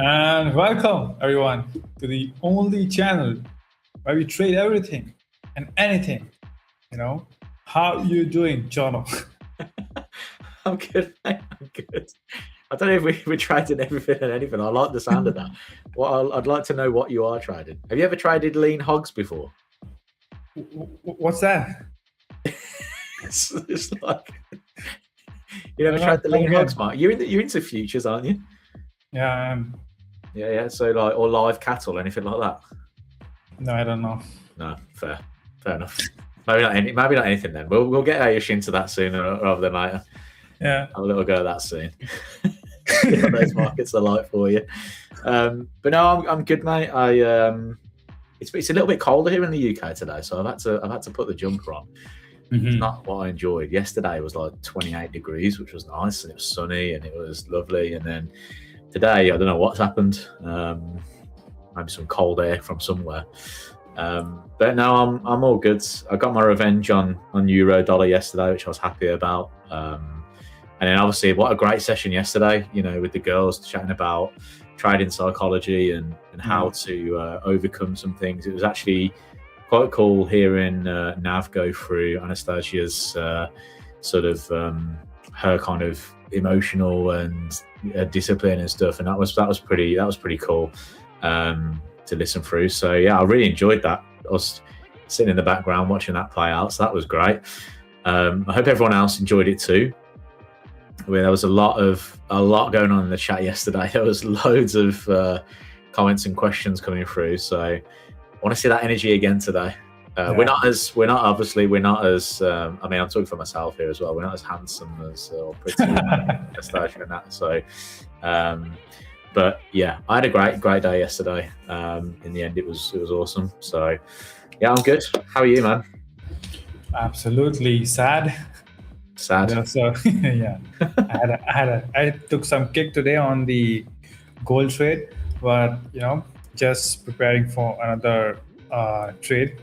And welcome everyone to the only channel where we trade everything and anything. How you doing, Jono? I'm good, mate. I'm good. I don't know if we're trading everything and anything. I like the sound of that. I'd like to know what you are trading. Have you ever traded lean hogs before? What's that? It's like you never tried the lean hogs, Mark. You're into futures, aren't you? Yeah, I am. Yeah. So like, or live cattle, anything like that? No, I don't know. No, fair enough. Maybe not anything then. We'll get Ayush into that sooner rather than later. Yeah, have a little go at that soon. See what those markets are like for you. But no, I'm good, mate. It's a little bit colder here in the UK today, so I've had to put the jumper on. It's not what I enjoyed. Yesterday was like 28 degrees, which was nice, and it was sunny and it was lovely. And then today, I don't know what's happened. Maybe some cold air from somewhere. But no, I'm all good. I got my revenge on euro dollar yesterday, which I was happy about. And then obviously, what a great session yesterday, with the girls chatting about trading psychology and how to overcome some things. It was actually quite cool hearing Nav go through Anastasia's sort of her kind of emotional and discipline and stuff, and that was pretty cool to listen through. So yeah, I really enjoyed that. I was sitting in the background watching that play out, so that was great. I hope everyone else enjoyed it too. I mean, there was a lot going on in the chat yesterday. There was loads of comments and questions coming through. So I want to see that energy again today. Yeah. We're not as. I mean, I'm talking for myself here as well. We're not as handsome as or pretty Anastasia and that. So, but yeah, I had a great day yesterday. In the end, it was awesome. So, yeah, I'm good. How are you, man? Absolutely sad. Yeah, so yeah, I took some kick today on the gold trade, but just preparing for another trade.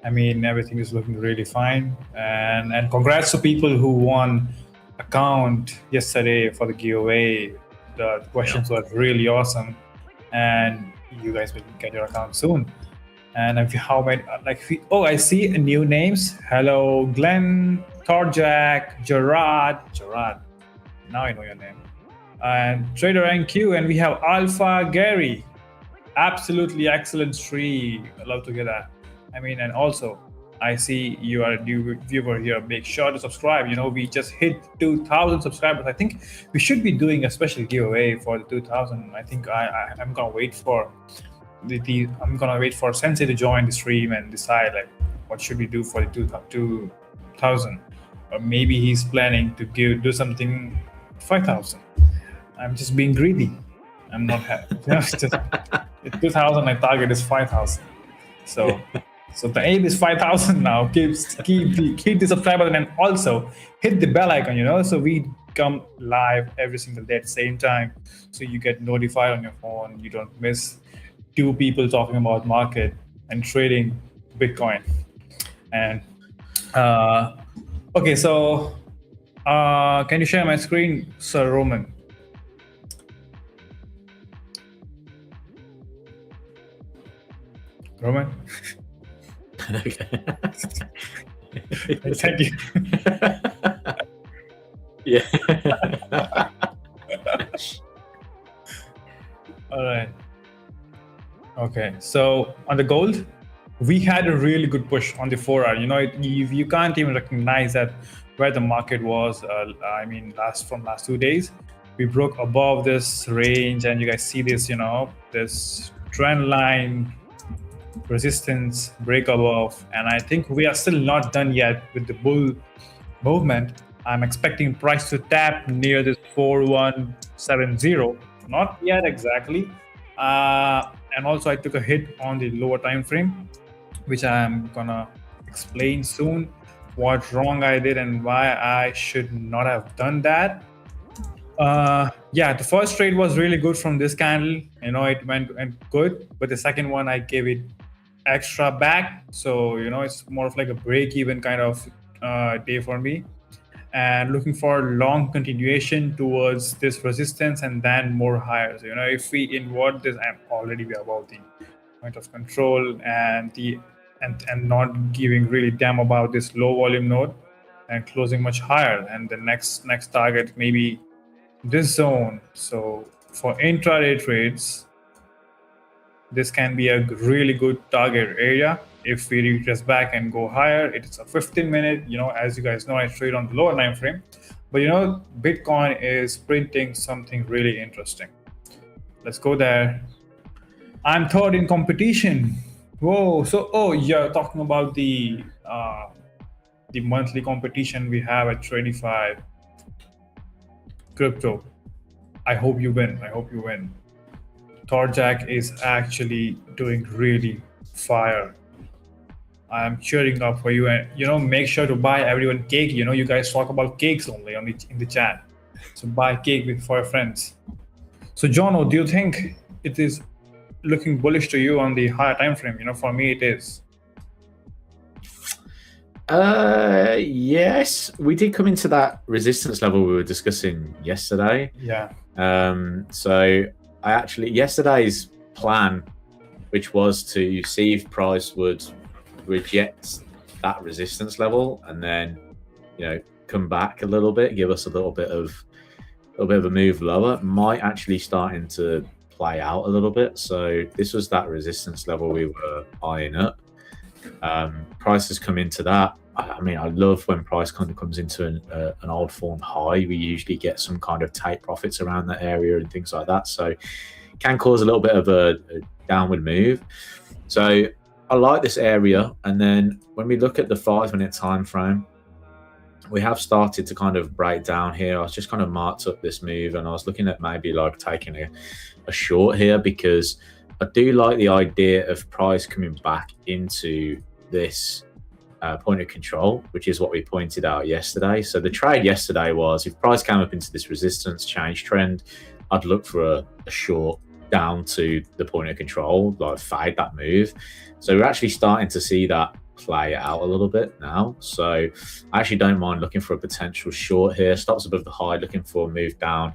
I mean, everything is looking really fine, and congrats to people who won account yesterday for the giveaway. The questions were really awesome, and you guys will get your account soon. And I see new names. Hello, Glenn, Torjak, Gerard. Now I know your name. And Trader NQ, and we have Alpha Gary. Absolutely excellent stream. I love to hear that. I mean, and also, I see you are a new viewer here. Make sure to subscribe. We just hit 2,000 subscribers. I think we should be doing a special giveaway for the 2,000. I think I'm gonna wait for I'm gonna wait for Sensei to join the stream and decide what should we do for the 2,000. Or maybe he's planning to do something 5,000. I'm just being greedy. I'm not happy. Just 2,000. My target is 5,000. So the aim is 5,000 now. Keep the subscribers and also hit the bell icon. So we come live every single day at the same time. So you get notified on your phone. You don't miss 2 people talking about market and trading Bitcoin. And okay, so can you share my screen, Sir Roman? Roman? Okay. Thank you. Yeah. All right. Okay, so on the gold, we had a really good push on the 4-hour. You can't even recognize that where the market was. From last 2 days, we broke above this range, and you guys see this. This trend line resistance break above, and I think we are still not done yet with the bull movement. I'm expecting price to tap near this 4170. Not yet exactly. And also I took a hit on the lower time frame, which I'm gonna explain soon what wrong I did and why I should not have done that. The first trade was really good from this candle. It went good, but the second one I gave it extra back. So it's more of like a break even kind of day for me. and looking for long continuation towards this resistance and then more higher. So, if we invert this, I'm already above the point of control and not giving really damn about this low volume node and closing much higher. And the next target maybe this zone. So for intraday trades, this can be a really good target area. If we retrace back and go higher, it's a 15-minute, as you guys know, I trade on the lower time frame. But Bitcoin is printing something really interesting. Let's go there. I'm third in competition. Whoa. So you're talking about the monthly competition we have at Tradeify crypto. I hope you win. Torjak is actually doing really fire. I'm cheering up for you, and make sure to buy everyone cake. You guys talk about cakes only in the chat, so buy cake for your friends. So Jono, do you think it is looking bullish to you on the higher time frame? For me it is. Yes, we did come into that resistance level we were discussing yesterday. Yeah. So I actually, yesterday's plan, which was to see if price would reject that resistance level and then, come back a little bit, give us a little bit of a move lower, might actually starting to play out a little bit. So this was that resistance level we were eyeing up. Price has come into that. I mean, I love when price kind of comes into an old form high. We usually get some kind of take profits around that area and things like that. So it can cause a little bit of a downward move. So I like this area. And then when we look at the 5-minute time frame, we have started to kind of break down here. I was just kind of marked up this move, and I was looking at maybe like taking a short here, because I do like the idea of price coming back into this point of control, which is what we pointed out yesterday. So the trade yesterday was, if price came up into this resistance change trend, I'd look for a short down to the point of control, like fade that move. So we're actually starting to see that play out a little bit now. So I actually don't mind looking for a potential short here. Stops above the high, looking for a move down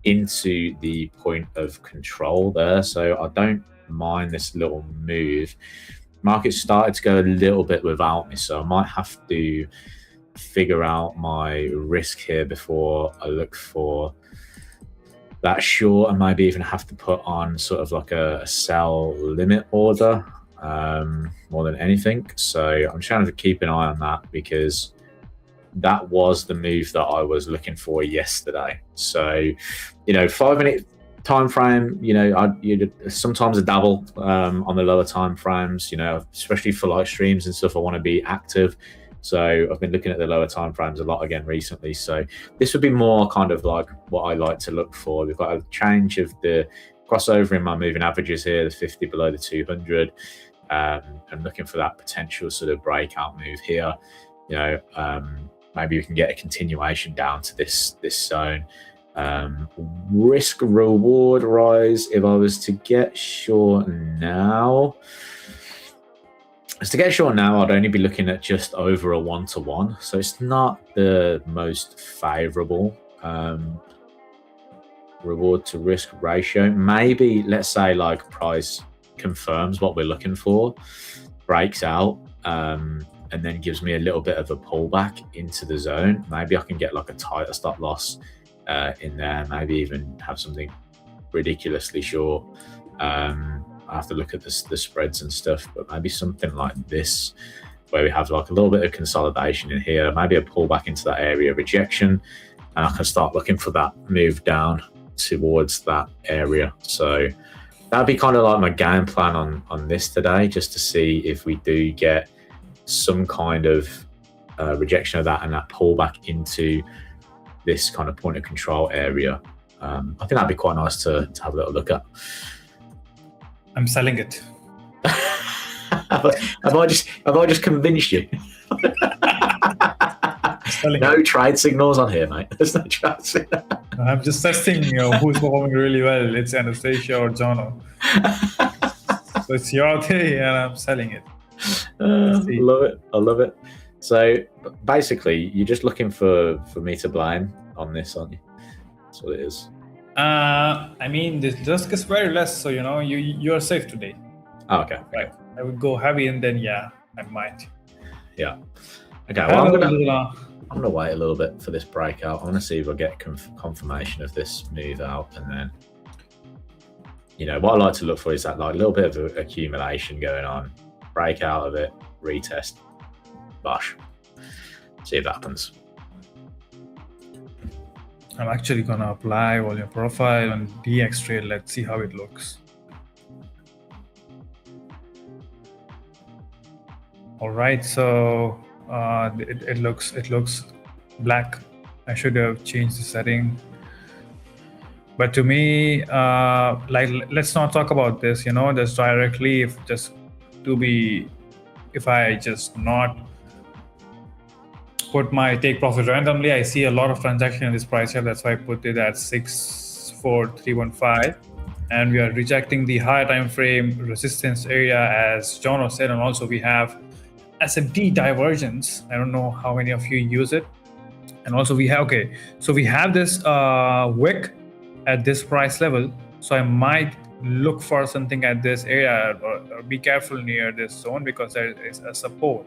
into the point of control there. So I don't mind this little move. Market started to go a little bit without me, so I might have to figure out my risk here before I look for that short, and maybe even have to put on sort of like a sell limit order more than anything. So I'm trying to keep an eye on that, because that was the move that I was looking for yesterday. So 5-minute time frame, you sometimes a dabble on the lower time frames, especially for like streams and stuff. I want to be active, so I've been looking at the lower time frames a lot again recently. So this would be more kind of like what I like to look for. We've got a change of the crossover in my moving averages here, the 50 below the 200. I'm looking for that potential sort of breakout move here. Maybe we can get a continuation down to this zone. Risk reward rise, if I was to get short now, I'd only be looking at just over a 1-to-1, so it's not the most favorable reward to risk ratio. Maybe let's say like price confirms what we're looking for, breaks out, and then gives me a little bit of a pullback into the zone. Maybe I can get like a tighter stop loss in there, maybe even have something ridiculously short. I have to look at the spreads and stuff, but maybe something like this, where we have like a little bit of consolidation in here, maybe a pullback into that area of rejection, and I can start looking for that move down towards that area. So that'd be kind of like my game plan on this today, just to see if we do get some kind of rejection of that and that pullback into this kind of point of control area. I think that'd be quite nice to have a little look at. I'm selling it. have I just convinced you? No trade signals on here, mate. There's no trade signal. I'm just testing who's performing really well. It's Anastasia or Jono. So it's your day and I'm selling it. I love it. So basically, you're just looking for me to blame on this, aren't you? That's what it is. I mean, this risk is very less, so you're safe today. Oh, okay. Right. I would go heavy, and then I might. Yeah. Okay. Well, Hello, I'm gonna wait a little bit for this breakout. I want to see if I get confirmation of this move out, and then what I like to look for is that like little bit of accumulation going on, break out of it, retest, bush. See if that happens. I'm actually gonna apply volume profile on DXTrade. Let's see how it looks. All right, so it looks black. I should have changed the setting. But to me, let's not talk about this. Just directly. If I just not put my take profit randomly, I see a lot of transaction in this price here. That's why I put it at 64315, and we are rejecting the higher time frame resistance area, as John said, and also we have SFD divergence. I don't know how many of you use it, and also we have this wick at this price level. So I might look for something at this area, or be careful near this zone because there is a support.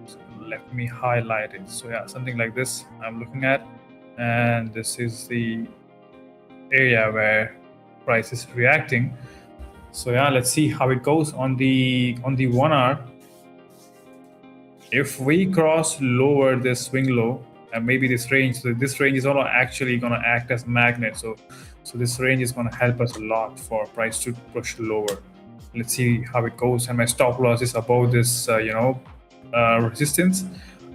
So let me highlight it. So something like this I'm looking at, and this is the area where price is reacting. So let's see how it goes on the 1 hour. If we cross lower this swing low and maybe this range, so this range is actually going to act as magnet. So this range is going to help us a lot for price to push lower. Let's see how it goes. And my stop loss is above this, resistance,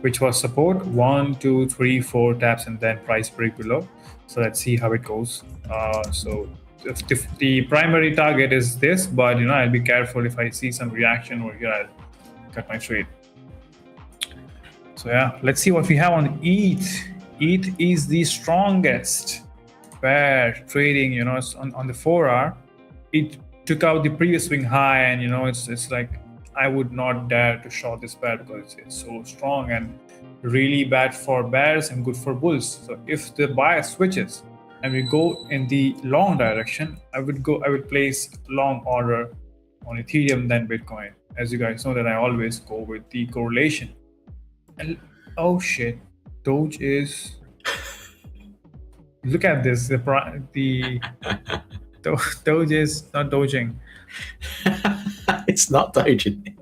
which was support 1, 2, 3, 4 taps, and then price break below. So let's see how it goes. So if the primary target is this, but I'll be careful. If I see some reaction over here, I'll cut my trade. So let's see what we have on ETH. ETH is the strongest pair trading. On the 4 hour, it took out the previous swing high, and it's like I would not dare to short this pair because it's so strong and really bad for bears and good for bulls. So if the buyer switches and we go in the long direction, I would place long order on Ethereum than Bitcoin. As you guys know that I always go with the correlation. And oh shit, Doge is. Look at this. The Doge is not doging. It's not doging.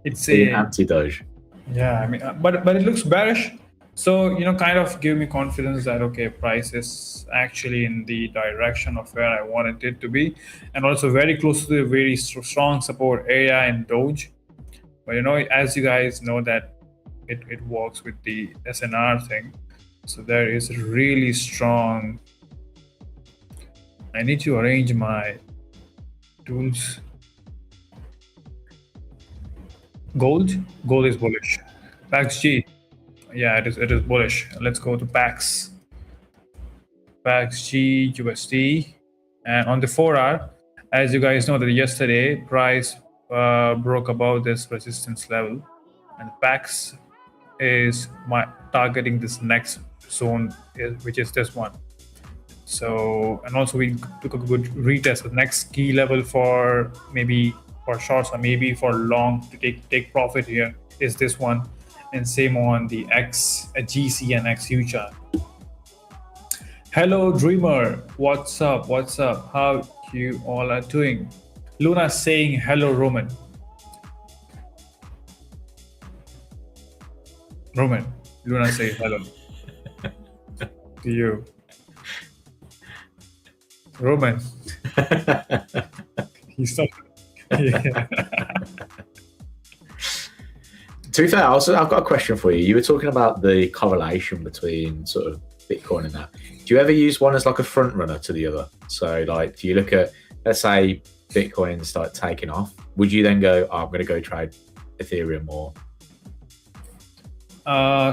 It's an anti-Doge. Yeah, I mean, but it looks bearish. So kind of give me confidence that price is actually in the direction of where I wanted it to be, and also very close to the very strong support area in Doge. But as you guys know that it works with the SNR thing. So there is really strong. I need to arrange my tools. Gold is bullish. PAXG, it is bullish. Let's go to PAX. PAXG USD, and on the 4 hour, as you guys know that yesterday price broke above this resistance level, and PAX is targeting this next zone, which is this one. So, and also we took a good retest. The next key level for maybe for shorts or maybe for long to take profit here is this one, and same on the GC and XU chart. Hello Dreamer, what's up? How you all are doing? Luna saying hello Roman. Luna say hello to you. Roman. He's not. Yeah. To be fair, I've got a question for you. You were talking about the correlation between sort of Bitcoin and that. Do you ever use one as like a front runner to the other? So like, if you look at, let's say Bitcoin start taking off, would you then go, I'm going to go trade Ethereum more?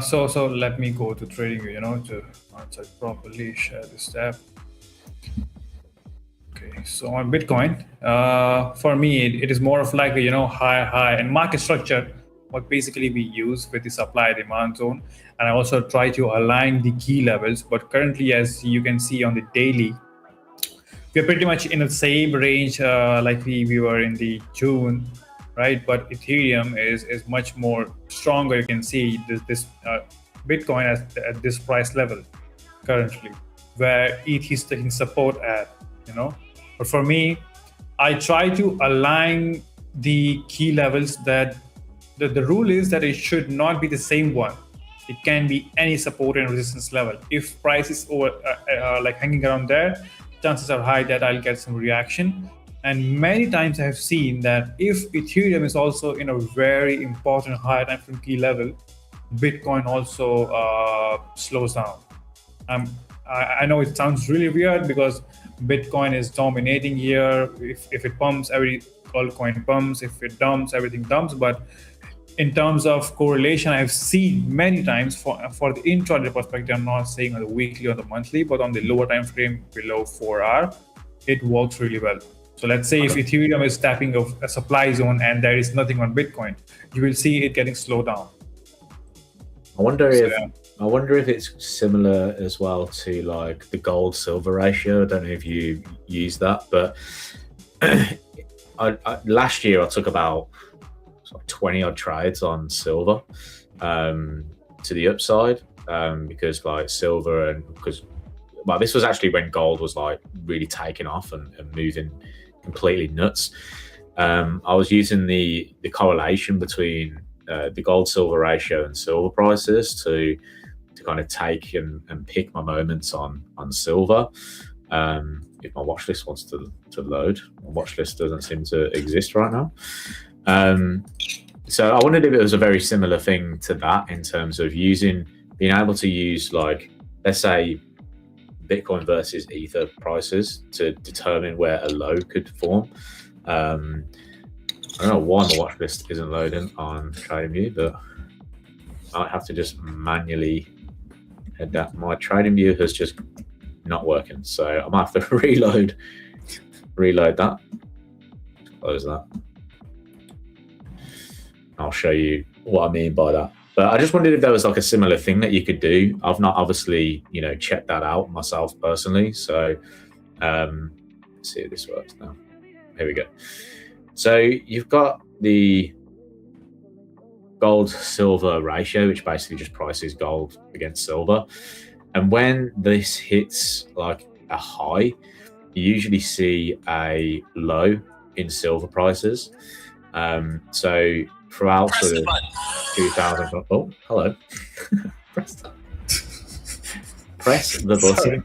So let me go to TradingView, to answer properly, share this tab. Okay, so on Bitcoin, for me, it is more of like a, high and market structure. what basically we use with the supply demand zone, and I also try to align the key levels. But currently, as you can see on the daily, we're pretty much in the same range like we were in the June, right? But Ethereum is much more stronger. You can see this Bitcoin at this price level currently, where ETH is taking support at, But for me, I try to align the key levels that the rule is that it should not be the same one. It can be any support and resistance level. If price is over like hanging around there, chances are high that I'll get some reaction. And many times I have seen that if Ethereum is also in a very important higher time frame key level, Bitcoin also slows down. I know it sounds really weird because Bitcoin is dominating here. If it pumps, every altcoin pumps. If it dumps, everything dumps. But in terms of correlation, I've seen many times for the intraday perspective, I'm not saying on the weekly or the monthly, but on the lower time frame below 4 hour, it works really well. So let's say if Ethereum is tapping a supply zone and there is nothing on Bitcoin, you will see it getting slowed down. I wonder if it's similar as well to like the gold silver ratio. I don't know if you use that, but last year I took about 20 odd trades on silver to the upside because like silver and because this was actually when gold was like really taking off and moving completely nuts. I was using the correlation between the gold silver ratio and silver prices to kind of take and pick my moments on silver. If my watch list wants to load, my watch list doesn't seem to exist right now. So I wondered if it was a very similar thing to that in terms of being able to use, like, let's say Bitcoin versus Ether prices to determine where a low could form. I don't know why my watch list isn't loading on TradingView, but I have to just manually head that. My TradingView has just not working, so I might have to reload that. Close that. I'll show you what I mean by that. But I just wondered if there was like a similar thing that you could do. I've not obviously, checked that out myself personally. So let's see if this works now. Here we go. So you've got the gold silver ratio, which basically just prices gold against silver. And when this hits like a high, you usually see a low in silver prices. So throughout sort of 2000, oh, hello. Press the button. Sorry.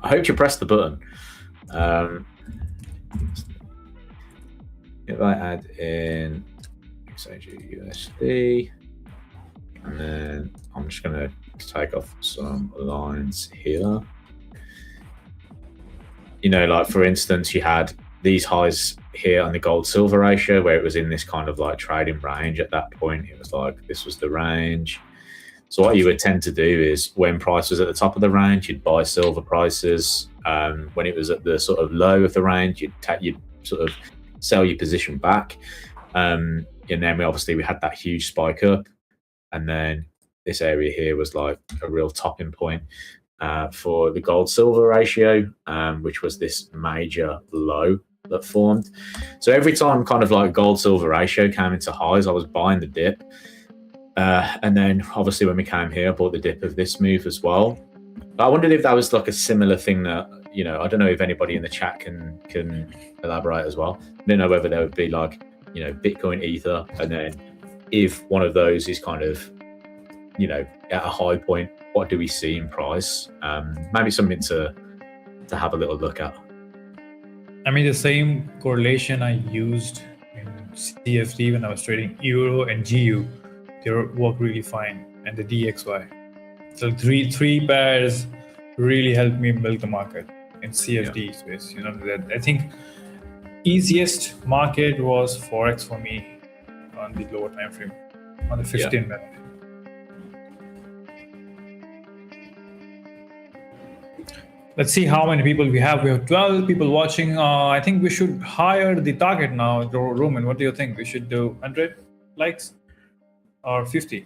I hope you press the button. If I add in USD, and then I'm just going to take off some lines here. Like for instance, you had these highs here on the gold silver ratio where it was in this kind of like trading range. At that point, it was like this was the range. So what you would tend to do is when price was at the top of the range, you'd buy silver prices. When it was at the sort of low of the range, you'd sort of sell your position back. And then we had that huge spike up, and then this area here was like a real topping point for the gold silver ratio, which was this major low that formed. So every time kind of like gold silver ratio came into highs, I was buying the dip. And then obviously when we came here, I bought the dip of this move as well. But I wondered if that was like a similar thing that, I don't know if anybody in the chat can elaborate as well. I don't know whether there would be like, Bitcoin, Ether, and then if one of those is kind of, at a high point, what do we see in price? Maybe something to have a little look at. I mean, the same correlation I used in CFD when I was trading Euro and GU, they work really fine, and the DXY. So three pairs really helped me build the market in CFD space. That I think easiest market was Forex for me on the lower time frame, on the 15-minute. Let's see how many people we have. We have 12 people watching. I think we should hire the target now, Roman. What do you think? We should do 100? likes or 50?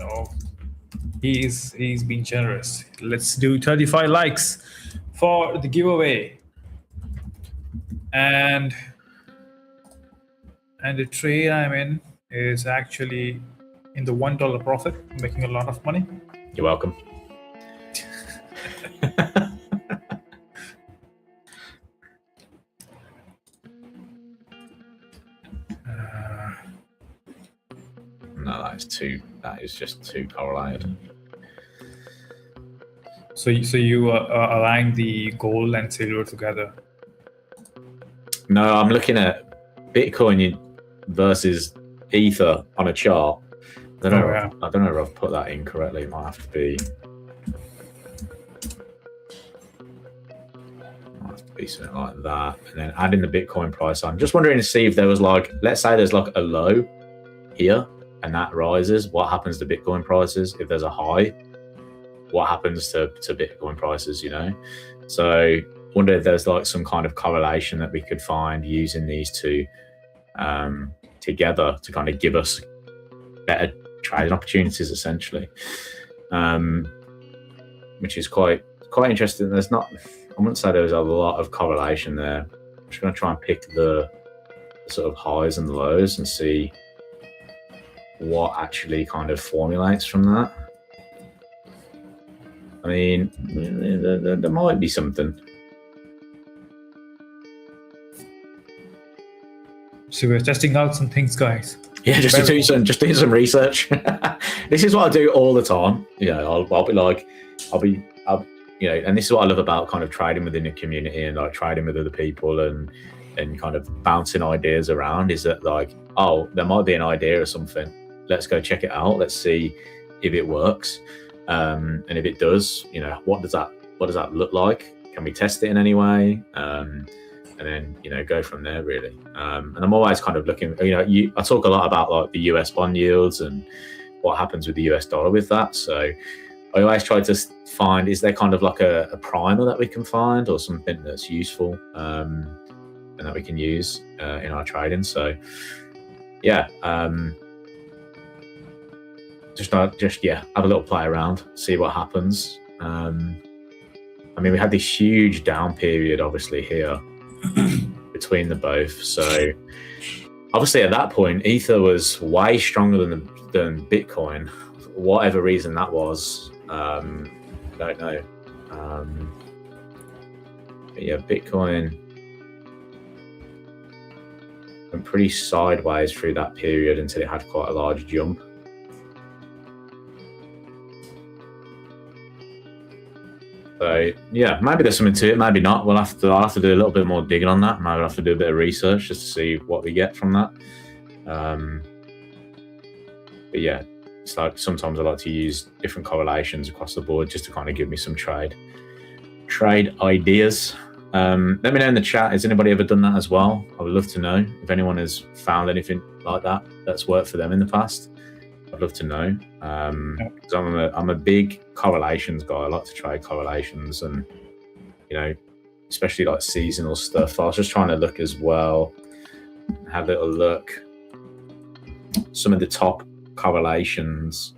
Oh, he's been generous. Let's do 35 likes for the giveaway. And the trade I'm in is actually in the $1 profit, making a lot of money. You're welcome. No, that is just too correlated. So you are aligning the gold and silver together? No, I'm looking at Bitcoin versus Ether on a chart. I don't know if I've put that in correctly. It might have to be something like that, and then adding the Bitcoin price. I'm just wondering to see if there was like, let's say there's like a low here and that rises, what happens to Bitcoin prices? If there's a high, what happens to Bitcoin prices, you know? So wonder if there's like some kind of correlation that we could find using these two together to kind of give us better trading opportunities, essentially, which is quite interesting. There's not, I wouldn't say there's a lot of correlation there. I'm just going to try and pick the sort of highs and lows and see what actually kind of formulates from that. I mean, there might be something. So we're testing out some things, guys. Yeah, just doing some research. This is what I do all the time. You know, I'll be like, you know, and this is what I love about kind of trading within the community and like trading with other people and kind of bouncing ideas around, is that like, oh, there might be an idea or something. Let's go check it out. Let's see if it works. And if it does, you know, what does that look like? Can we test it in any way? And then, you know, go from there, really. And I'm always kind of looking, you know, I talk a lot about like the US bond yields and what happens with the US dollar with that. So I always try to find, is there kind of like a primer that we can find or something that's useful and that we can use in our trading. So yeah, just have a little play around, see what happens. I mean, we had this huge down period, obviously, here between the both. So obviously at that point, Ether was way stronger than Bitcoin, whatever reason that was. I don't know. But yeah, Bitcoin went pretty sideways through that period until it had quite a large jump. So yeah, maybe there's something to it, maybe not. I'll have to do a little bit more digging on that. Maybe I'll have to do a bit of research just to see what we get from that. But yeah, it's like sometimes I like to use different correlations across the board just to kind of give me some trade ideas. Let me know in the chat, has anybody ever done that as well? I would love to know if anyone has found anything like that that's worked for them in the past. I'd love to know. Because I'm a big correlations guy. I like to trade correlations, and you know, especially like seasonal stuff. I was just trying to look as well, have a little look. Some of the top correlations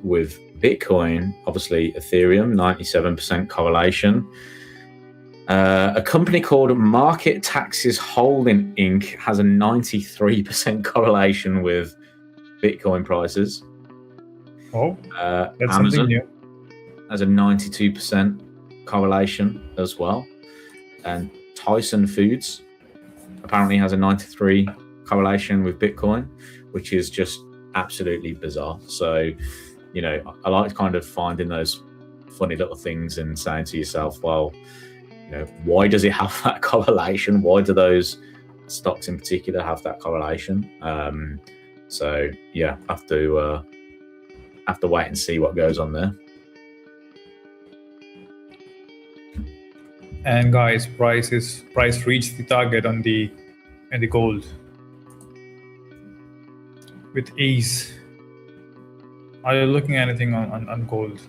with Bitcoin, obviously Ethereum, 97% correlation. A company called Market Taxes Holding Inc. has a 93% correlation with Bitcoin prices. Oh, that's Amazon something new. has a 92% correlation as well. And Tyson Foods apparently has a 93 correlation with Bitcoin, which is just absolutely bizarre. So, you know, I like kind of finding those funny little things and saying to yourself, well, you know, why does it have that correlation? Why do those stocks in particular have that correlation? So yeah, have to wait and see what goes on there. And guys, price reached the target on the gold with ease. Are you looking at anything on gold?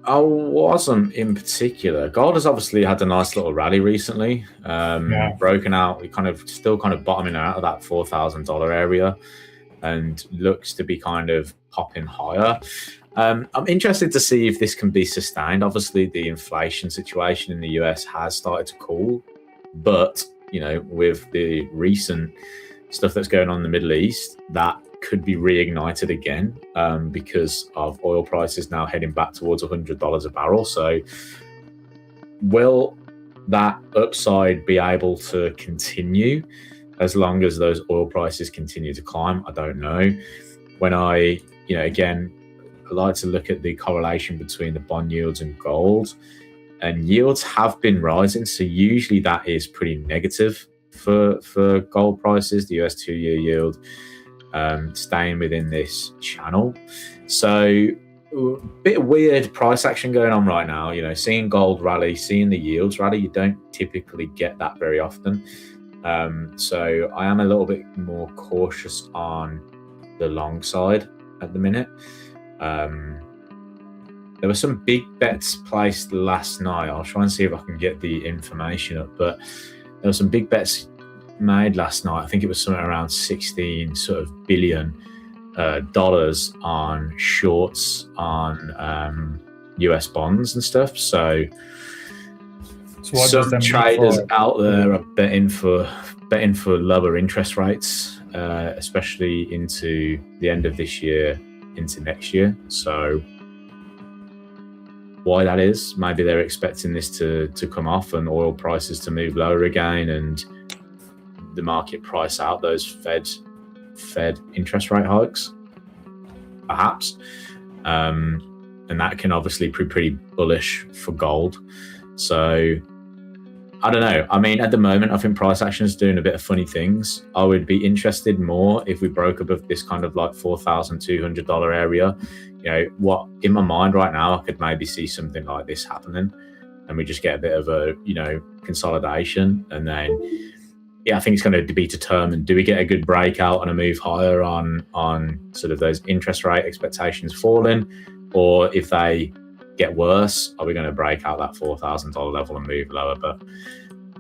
I wasn't in particular. Gold has obviously had a nice little rally recently. Broken out. We still bottoming out of that $4,000 area, and looks to be kind of popping higher. I'm interested to see if this can be sustained. Obviously, the inflation situation in the US has started to cool, but with the recent stuff that's going on in the Middle East, that could be reignited again because of oil prices now heading back towards $100 a barrel. So will that upside be able to continue as long as those oil prices continue to climb? I don't know. When I like to look at the correlation between the bond yields and gold, and yields have been rising. So usually that is pretty negative for gold prices, the US 2-year yield staying within this channel. So a bit of weird price action going on right now. Seeing gold rally, seeing the yields rally, you don't typically get that very often. So I am a little bit more cautious on the long side at the minute. There were some big bets placed last night. I'll try and see if I can get the information up, but there were some big bets made last night. I think it was somewhere around 16 billion dollars on shorts on US bonds and stuff. So some traders out there are betting for lower interest rates, especially into the end of this year, into next year. So why that is, maybe they're expecting this to come off and oil prices to move lower again, and the market price out those Fed interest rate hikes, perhaps. And that can obviously be pretty bullish for gold. So I don't know. I mean, at the moment, I think price action is doing a bit of funny things. I would be interested more if we broke above this kind of like $4,200 area. What in my mind right now, I could maybe see something like this happening, and we just get a bit of a consolidation, and then I think it's going to be determined. Do we get a good breakout and a move higher on sort of those interest rate expectations falling, or if they get worse, are we going to break out that $4,000 level and move lower? But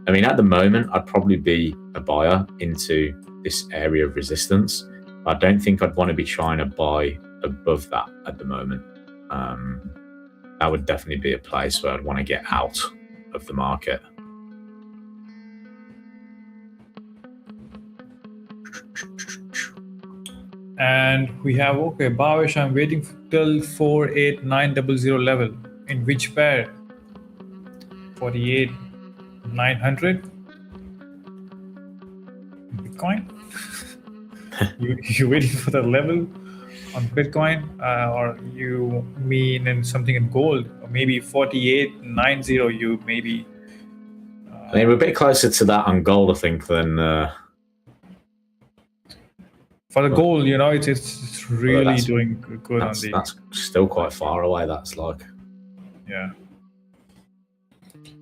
I mean, at the moment, I'd probably be a buyer into this area of resistance. I don't think I'd want to be trying to buy above that at the moment. That would definitely be a place where I'd want to get out of the market. And we have, Bhavesh, I'm waiting till 48900 level. In which pair? 48,900 Bitcoin? you waiting for the level on Bitcoin, or you mean in something in gold, or maybe 4890? You maybe. I mean, we're a bit closer to that on gold, I think, than. For the gold, it's really doing good on the. That's still quite far away. That's like. Yeah.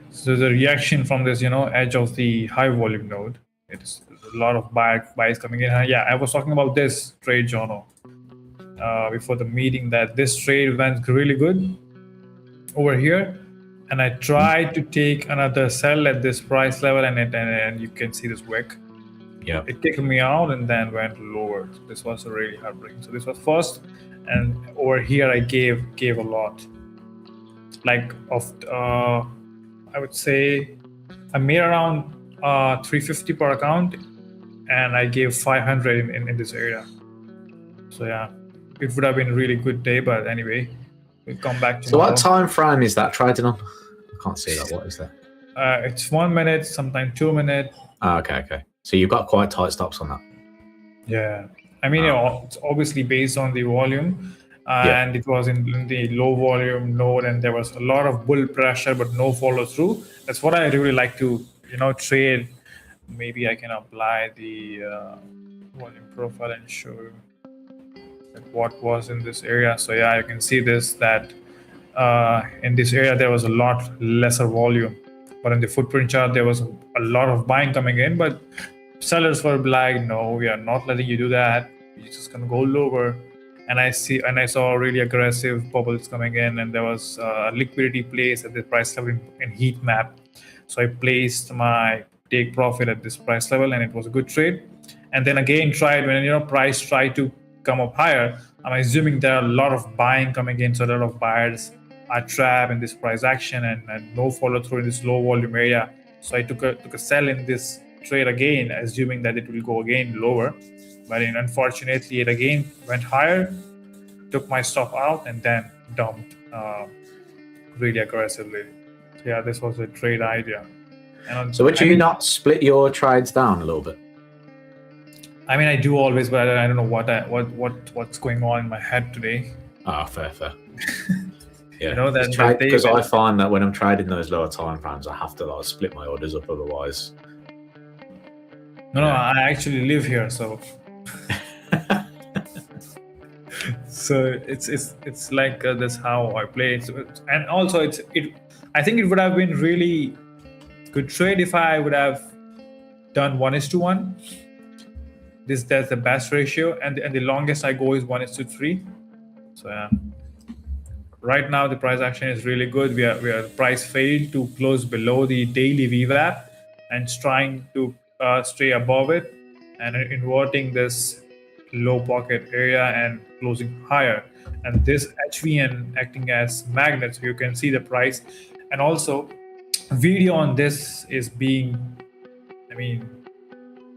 So the reaction from this, edge of the high volume node, it's a lot of buys coming in. Yeah, I was talking about this trade, Jono, before the meeting, that this trade went really good over here, and I tried to take another sell at this price level, and you can see this wick. Yeah, it kicked me out and then went lower. So this was really heartbreaking. So this was first, and over here I gave a lot, like of I would say I made around 350 per account, and I gave 500 in this area. So yeah, it would have been a really good day, but anyway, we'll come back tomorrow. So what time frame is that trading on? I can't see that. What is that? It's 1 minute, sometimes 2 minutes. Okay. So you've got quite tight stops on that. Yeah, I mean, it's obviously based on the volume, and it was in the low volume node, and there was a lot of bull pressure, but no follow through. That's what I really like to, trade. Maybe I can apply the volume profile and show you what was in this area. So yeah, you can see this, that in this area there was a lot lesser volume, but in the footprint chart there was a lot of buying coming in, but sellers were like, no, we are not letting you do that. You're just gonna go lower. and I saw really aggressive bubbles coming in, and there was a liquidity place at the price level in heat map. So I placed my take profit at this price level, and it was a good trade. And then again tried when price tried to come up higher. I'm assuming there are a lot of buying coming in, so a lot of buyers are trapped in this price action and no follow through in this low volume area. So I took a sell in this trade again, assuming that it will go again lower. But unfortunately, it again went higher, took my stop out, and then dumped really aggressively. So yeah, this was a trade idea. So would you not split your trades down a little bit? I mean, I do always, but I don't know what's going on in my head today. Ah, fair. Yeah, because I find that when I'm trading those lower time frames, I have to split my orders up, otherwise. No, I actually live here, so. So it's like that's how I play it. And also I think it would have been really good trade if I would have done 1:1. That's the best ratio, and the longest I go is 1:3. So yeah. Right now the price action is really good. We are price failed to close below the daily VWAP and trying to stay above it and inverting this low pocket area and closing higher. And this HVN acting as magnet, so you can see the price. And also video on this is being,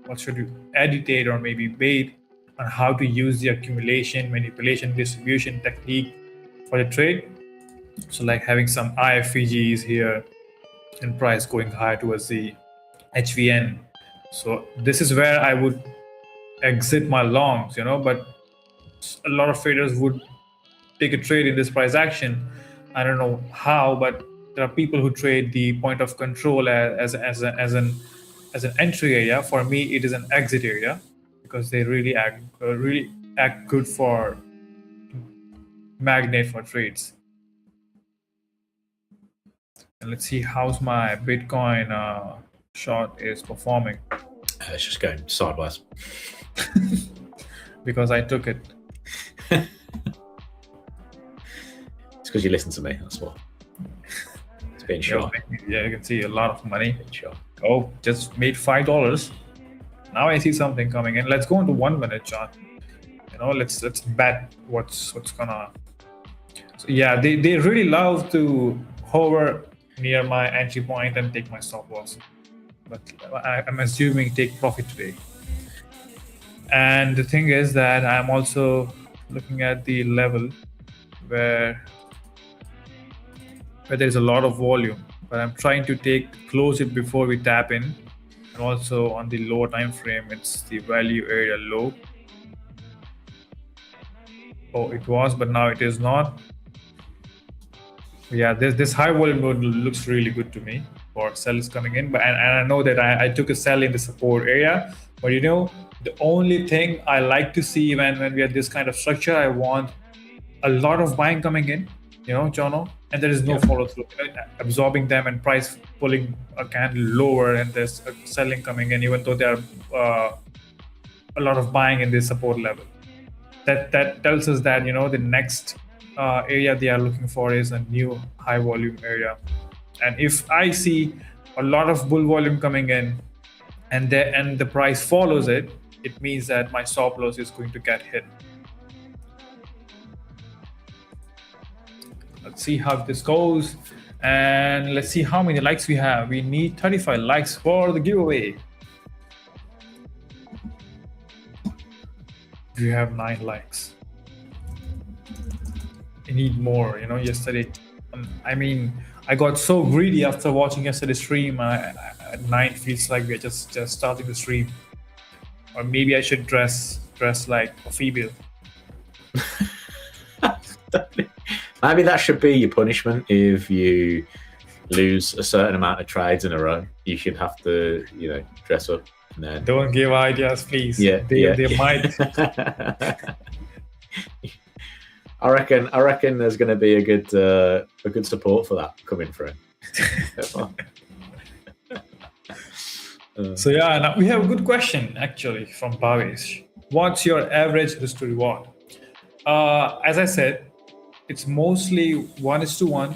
what should you editate or maybe bait on how to use the accumulation, manipulation, distribution technique for the trade. So like having some IFVGs here and price going higher towards the HVN. So this is where I would exit my longs, but a lot of traders would take a trade in this price action. I don't know how, but there are people who trade the point of control as an entry area. For me, it is an exit area because they really act good for magnet for trades. And let's see how's my Bitcoin short is performing. It's just going sideways. Because I took it. It's because you listen to me, that's why. It's been short. Yeah, you can see a lot of money. Oh, just made $5. Now I see something coming in. Let's go into 1 minute chart. Let's bet what's gonna. So yeah, they really love to hover near my entry point and take my stop loss. But I'm assuming take profit today. And the thing is that I'm also looking at the level where there's a lot of volume, but I'm trying to close it before we tap in. And also on the lower time frame, it's the value area low. Oh, it was, but now it is not. Yeah, this high volume mode looks really good to me for sells coming in. But and I know that I took a sell in the support area. But the only thing I like to see when we have this kind of structure, I want a lot of buying coming in, Jono, and there is no follow through, absorbing them and price pulling a candle lower, and there's selling coming in, even though there are a lot of buying in this support level. That tells us that the next area they are looking for is a new high volume area. And if I see a lot of bull volume coming in and the price follows it, it means that my stop loss is going to get hit. Let's see how this goes, and let's see how many likes we have. We need 35 likes for the giveaway. We have 9 likes. I need more. Yesterday, I got so greedy after watching yesterday's stream. At 9 feels like we're just starting the stream, or maybe I should dress like a female. Maybe that should be your punishment. If you lose a certain amount of trades in a row, you should have to, dress up. And then... Don't give ideas, please. Yeah, they might. I reckon there's going to be a good support for that coming through. So yeah, now we have a good question actually from Bhavesh. What's your average risk to reward? As I said, it's mostly 1:1.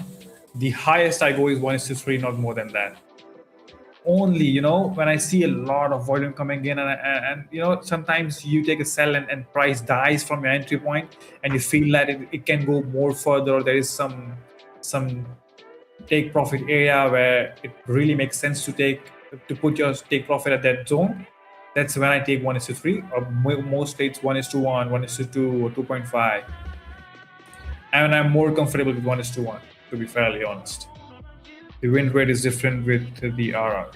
The highest I go is 1:3, not more than that. Only, when I see a lot of volume coming in, and sometimes you take a sell and price dies from your entry point, and you feel that it can go more further, or there is some take profit area where it really makes sense to put your take profit at that zone. That's when I take 1:3, or mostly it's 1:1, 1:2, or 2.5. And I'm more comfortable with 1:1, to be fairly honest. The win rate is different with the RR.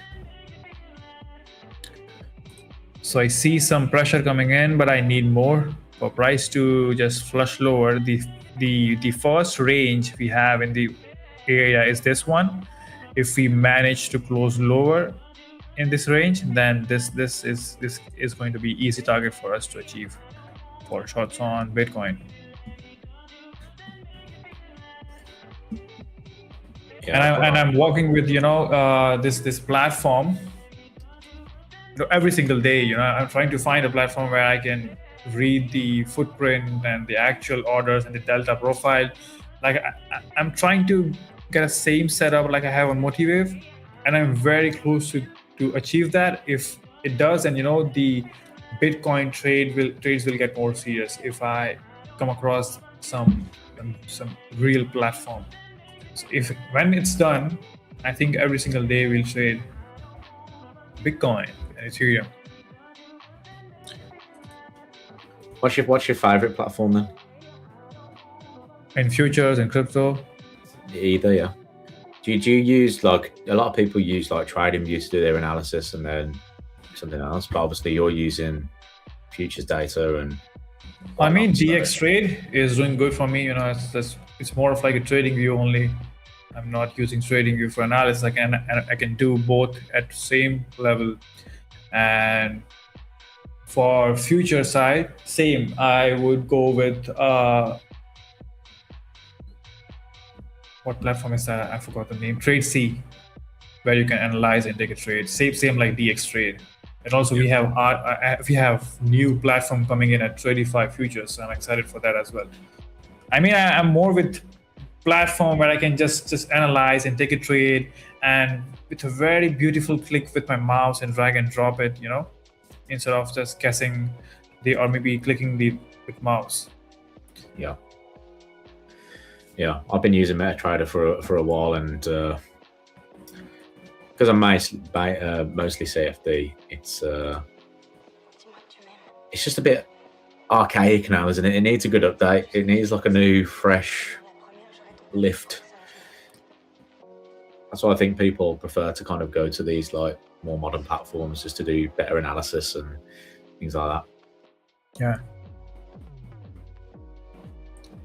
So I see some pressure coming in, but I need more for price to just flush lower. The first range we have in the area is this one. If we manage to close lower in this range, then this is going to be easy target for us to achieve for shorts on Bitcoin. Yeah, and I'm working with this platform every single day. I'm trying to find a platform where I can read the footprint and the actual orders and the delta profile. Like I'm trying to get a same setup like I have on Motivave, and I'm very close to achieve that. If it does, and the Bitcoin trades will get more serious if I come across some real platform. So when it's done, I think every single day we'll trade Bitcoin and Ethereum. What's your favorite platform then? In futures and crypto? Either, yeah. Do you use, like, a lot of people use like Tradeify to do their analysis and then something else, but obviously you're using futures data and. I mean, GX Trade is doing good for me. It's more of like a trading view only. I'm not using trading view for analysis. I can do both at the same level. And for future side, same. I would go with what platform is that? I forgot the name. TradeC, where you can analyze and take a trade. Same like DX Trade. And also we have new platform coming in at Tradeify futures. So I'm excited for that as well. I mean, I'm more with platform where I can just analyze and take a trade, and with a very beautiful click with my mouse and drag and drop it, instead of just guessing or maybe clicking with mouse. Yeah. I've been using MetaTrader for a while, and because I'm mostly CFD, it's just a bit archaic now, isn't it? It needs a good update. It needs like a new, fresh lift. That's why I think people prefer to kind of go to these like more modern platforms just to do better analysis and things like that. Yeah.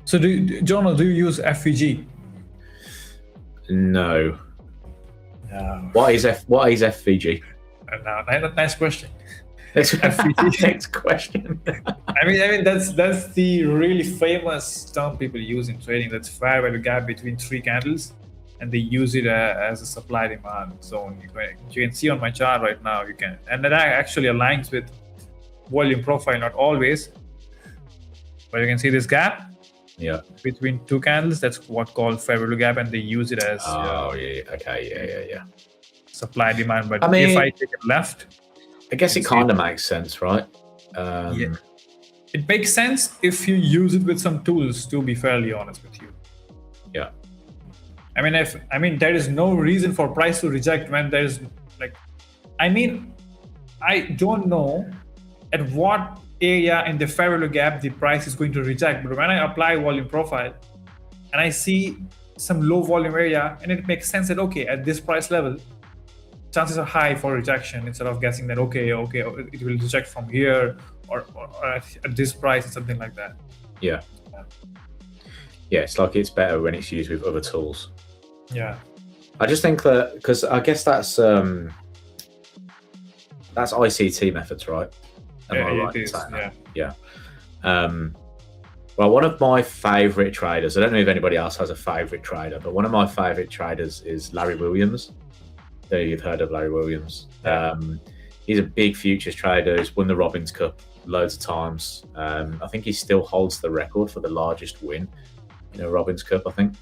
So do you use FVG? No. What is FVG? Nice question. FVG. Next question. I mean that's the really famous term people use in trading. That's fair value gap between three candles, and they use it as a supply demand zone. You can see on my chart right now. And that actually aligns with volume profile, not always, but you can see this gap. Yeah. Between two candles, that's what called fair value gap, and they use it as supply demand. But I mean, if I take it left, I guess it kind of makes sense, right? Yeah. It makes sense if you use it with some tools, to be fairly honest with you. Yeah. I mean, there is no reason for price to reject when there's I don't know at what area in the fair value gap the price is going to reject, but when I apply volume profile and I see some low volume area, and it makes sense that at this price level chances are high for rejection, instead of guessing that okay it will reject from here or at this price or something like that. Yeah, it's like it's better when it's used with other tools. Yeah, I just think that, because I guess that's ICT methods, right? Yeah. Well, one of my favorite traders, I don't know if anybody else has a favorite trader, but one of my favorite traders is Larry Williams. You've heard of Larry Williams. He's a big futures trader. He's won the Robbins Cup loads of times. I think he still holds the record for the largest win in a Robins Cup, I think.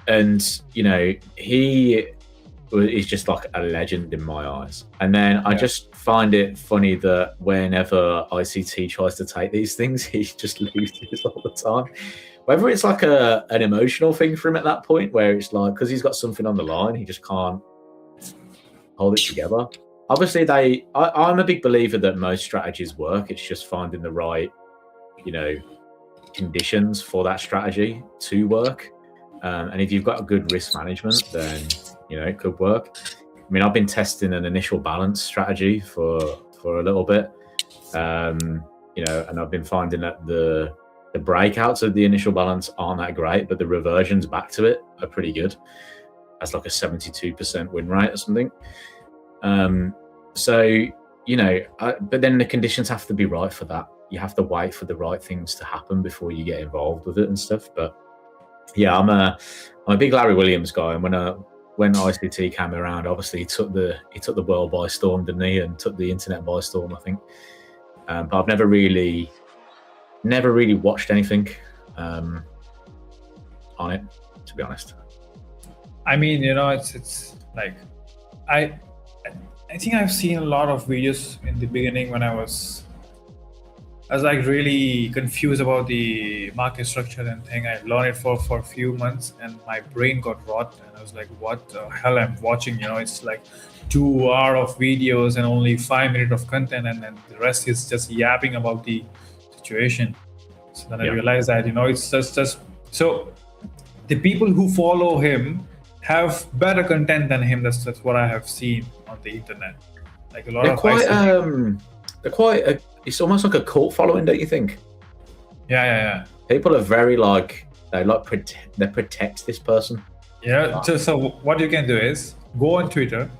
And you know, he is just like a legend in my eyes. And then I just find it funny that whenever ICT tries to take these things, he just loses all the time. Whether it's like an emotional thing for him at that point, where it's like because he's got something on the line, he just can't hold it together. Obviously, I'm a big believer that most strategies work. It's just finding the right, you know, conditions for that strategy to work. And if you've got a good risk management, then you know it could work. I mean, I've been testing an initial balance strategy for a little bit, you know, and I've been finding that the breakouts of the initial balance aren't that great, but the reversions back to it are pretty good. That's like a 72% win rate or something. So you know, but then the conditions have to be right for that. You have to wait for the right things to happen before you get involved with it and stuff. But yeah, I'm a big Larry Williams guy, and when ICT came around, obviously he took the world by storm, didn't he, and took the internet by storm, I think. But I've never really watched anything on it, to be honest. I mean, you know, it's like I think I've seen a lot of videos in the beginning when I was like really confused about the market structure and thing. I learned it for a few months and my brain got rot and I was like, what the hell I'm watching? You know, it's like 2 hours of videos and only 5 minutes of content, and then the rest is just yapping about the situation. So then I realized that, you know, it's just so the people who follow him have better content than him. That's what I have seen on the internet. Like a lot they're quite it's almost like a cult following, don't you think? Yeah. People are very they protect this person. Yeah. So what you can do is go on Twitter,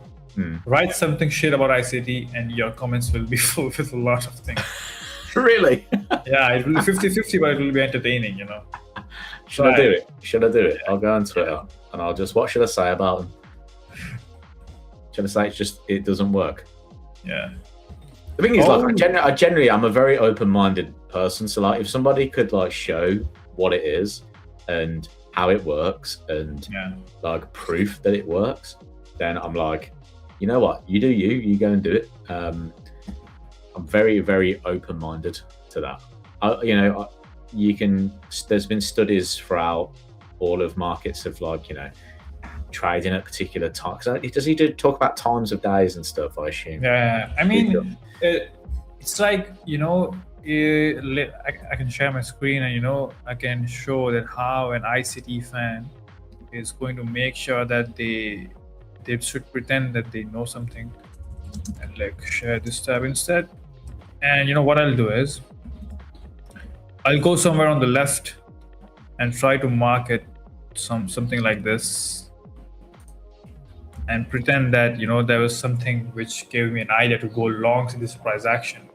write something shit about ICT, and your comments will be full with a lot of things. Really? Yeah, it will be 50-50, but it will be entertaining, you know. Should I do it? I'll go on Twitter and I'll just, what should I say about them? Should I say it's just, it doesn't work? Yeah. The thing is, I generally, I'm a very open-minded person. So like, if somebody could like show what it is and how it works and like proof that it works, then I'm like, you know what, you do you go and do it. I'm very, very open-minded to that. You know, there's been studies throughout all of markets of like, you know, trading at particular times. Does he talk about times of days and stuff, I assume? Yeah, I mean, it's like, you know, I can share my screen and, you know, I can show that how an ICT fan is going to make sure that they should pretend that they know something and like share this tab instead. And you know what I'll do is I'll go somewhere on the left and try to market something like this and pretend that, you know, there was something which gave me an idea to go long in this price action.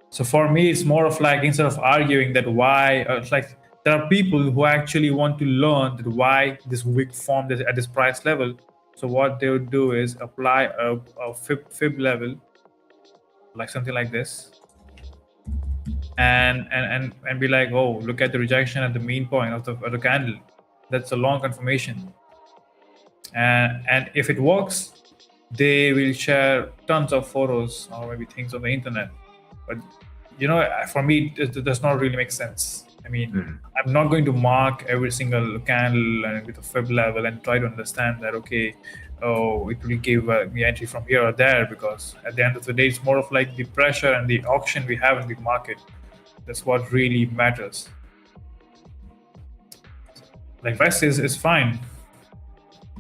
So for me, it's more of like, instead of arguing that why, it's like there are people who actually want to learn that why this wick formed at this price level. So what they would do is apply a fib level, like something like this, and be like, oh, look at the rejection at the mean point of the candle. That's a long confirmation. And if it works, they will share tons of photos or maybe things on the internet. But you know, for me, it does not really make sense. I mean, I'm not going to mark every single candle and with a fib level and try to understand that, okay, oh, it will give me entry from here or there, because at the end of the day, it's more of like the pressure and the auction we have in the market. That's what really matters. Like rest is fine.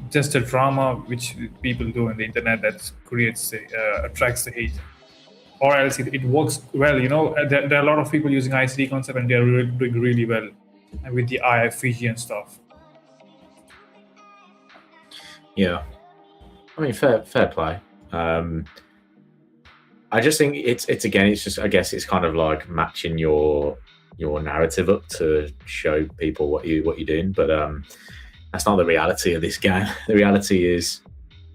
Just a drama which people do on the internet that attracts the hate. Or else it works well, you know. There are a lot of people using ICD concept and they are doing really well with the IFG and stuff. Yeah, I mean, fair play. I just think it's just, I guess it's kind of like matching your narrative up to show people what you're doing, but that's not the reality of this game. The reality is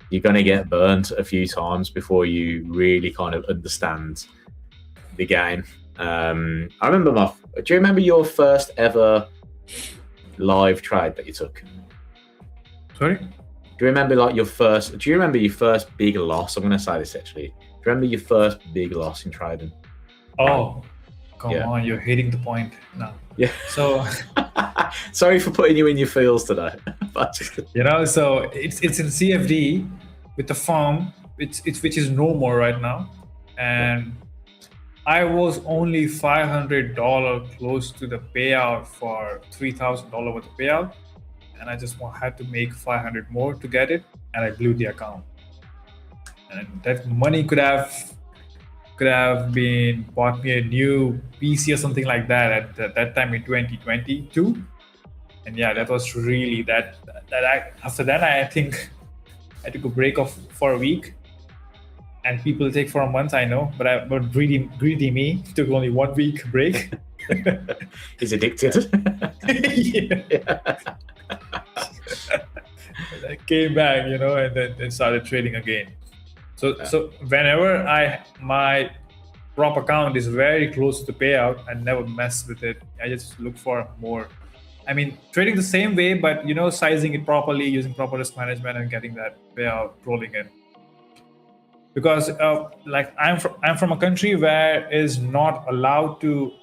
you're going to get burned a few times before you really kind of understand the game. I remember do you remember your first ever live trade that you took? Sorry? Do you remember your first big loss? I'm going to say this actually. Do you remember your first big loss in trading? Oh, come on, you're hitting the point now. Yeah. So sorry for putting you in your feels today. So it's in CFD with the firm, which is no more right now, and I was only $500 close to the payout for $3,000 worth of payout, and I just had to make 500 more to get it, and I blew the account. And that money could have been bought me a new PC or something like that at that time in 2022. And yeah, that was really after that I think I took a break for a week. And people take for a month, I know, but greedy me took only 1 week break. He's addicted. Yeah. I came back, and then started trading again. So whenever my prop account is very close to the payout, I never mess with it. I just look for more. I mean, trading the same way, but sizing it properly, using proper risk management, and getting that payout rolling in. Because I'm from a country where is not allowed to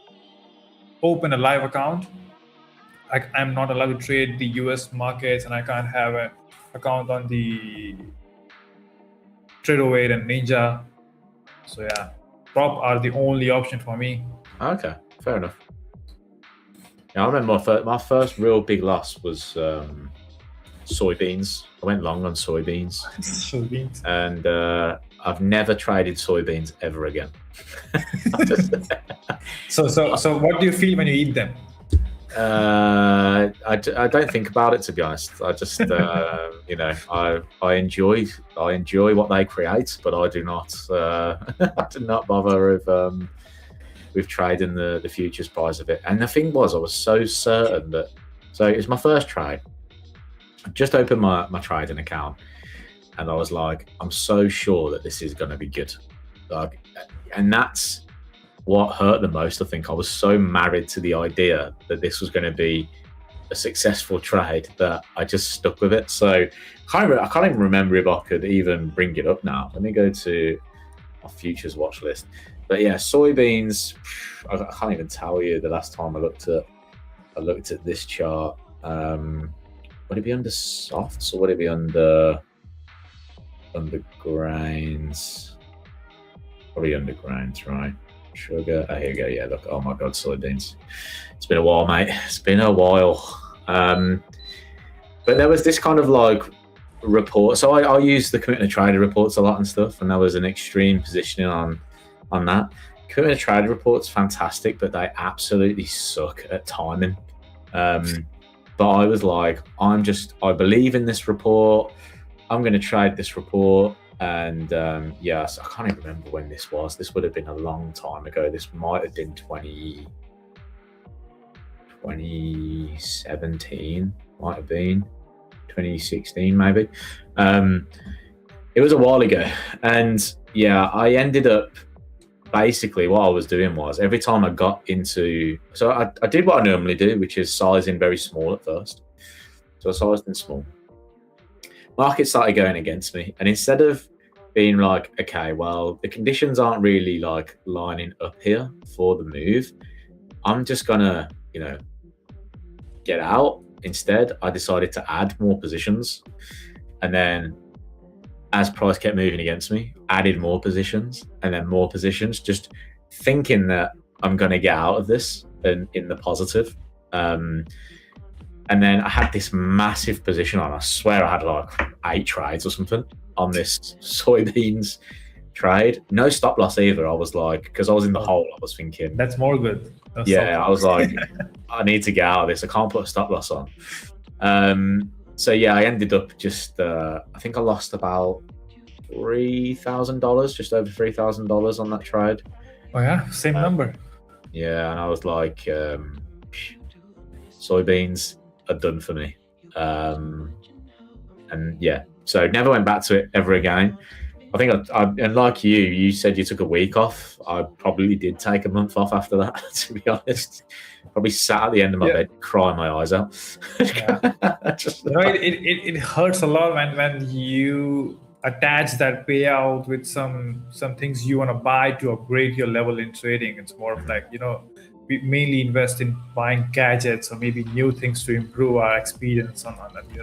open a live account. Like I'm not allowed to trade the US markets, and I can't have an account on the Tradeify and Ninja. So yeah, prop are the only option for me. Okay, fair enough. Yeah, I remember my first real big loss was soybeans. I went long on soybeans. Soybeans. And I've never traded soybeans ever again. So what do you feel when you eat them? I don't think about it, to be honest. I just I enjoy what they create, but I do not bother with trading the futures price of it. And the thing was, I was so certain that. So it was my first trade. I just opened my trading account, and I was like, I'm so sure that this is going to be good. And that's what hurt the most. I think I was so married to the idea that this was going to be a successful trade that I just stuck with it. So I can't even remember if I could even bring it up now. Let me go to our futures watch list. But yeah, soybeans. I can't even tell you the last time I looked at this chart. Would it be under softs or would it be under grains? Probably under grains, right? Sugar. Oh, here we go. Yeah, look. Oh my God, soybeans. It's been a while, mate. It's been a while. But there was this kind of report. So I use the commitment trader reports a lot and stuff, and there was an extreme positioning on that. Commitment trader reports fantastic, but they absolutely suck at timing. But I was like, I believe in this report. I'm going to trade this report. And so I can't even remember when this was. This would have been a long time ago. This might have been 2017, might have been 2016, maybe. It was a while ago. And yeah, I ended up basically what I was doing was every time I got into, so I did what I normally do, which is sizing very small at first. So I sized in small. Market started going against me, and instead of being like, okay, well, the conditions aren't really lining up here for the move, I'm just gonna, get out. Instead, I decided to add more positions, and then as price kept moving against me, added more positions and then more positions, just thinking that I'm gonna get out of this in the positive. And then I had this massive position on. I swear I had 8 trades or something on this soybeans trade. No stop loss either. I was because I was in the hole, I was thinking. That's more good. I was like, I need to get out of this. I can't put a stop loss on. So yeah, I ended up just, I think I lost about $3,000, just over $3,000 on that trade. Oh yeah, same number. Yeah, and I was like, soybeans are done for me. And yeah, so never went back to it ever again. I think and like you said you took a week off. I probably did take a month off after that, to be honest. Probably sat at the end of my bed crying my eyes out. Yeah. It hurts a lot when you attach that payout with some things you want to buy to upgrade your level in trading. It's more of like, we mainly invest in buying gadgets or maybe new things to improve our experience on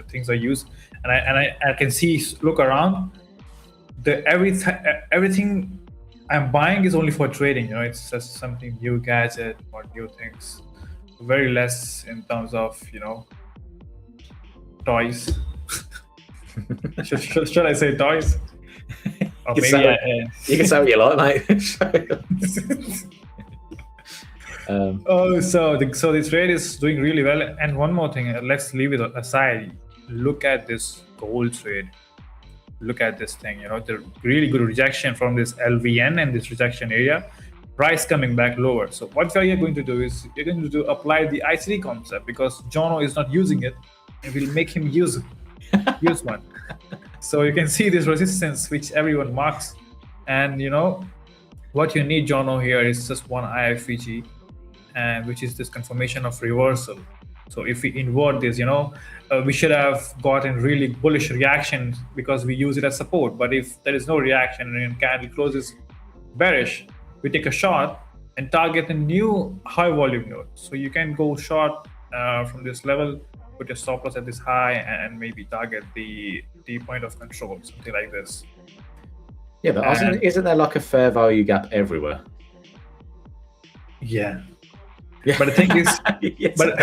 things I use. And I can look around, everything I'm buying is only for trading. It's just something new gadget or new things. Very less in terms of toys. should I say toys? Or you can say what you like, mate. So the trade is doing really well. And one more thing, let's leave it aside. Look at this gold trade. Look at this thing. The really good rejection from this LVN and this rejection area. Price coming back lower. So what we are going to do is you're going to apply the ICD concept, because Jono is not using it, and we'll make him use one. So you can see this resistance which everyone marks, and what you need, Jono, here is just one IFVG, and which is this confirmation of reversal. So if we invert this, we should have gotten really bullish reaction because we use it as support. But if there is no reaction and candle closes bearish, we take a short and target a new high volume node. So you can go short from this level, put your stop loss at this high, and maybe target the point of control, something like this. Yeah, but isn't there like a fair value gap everywhere? Yeah. But the thing is, but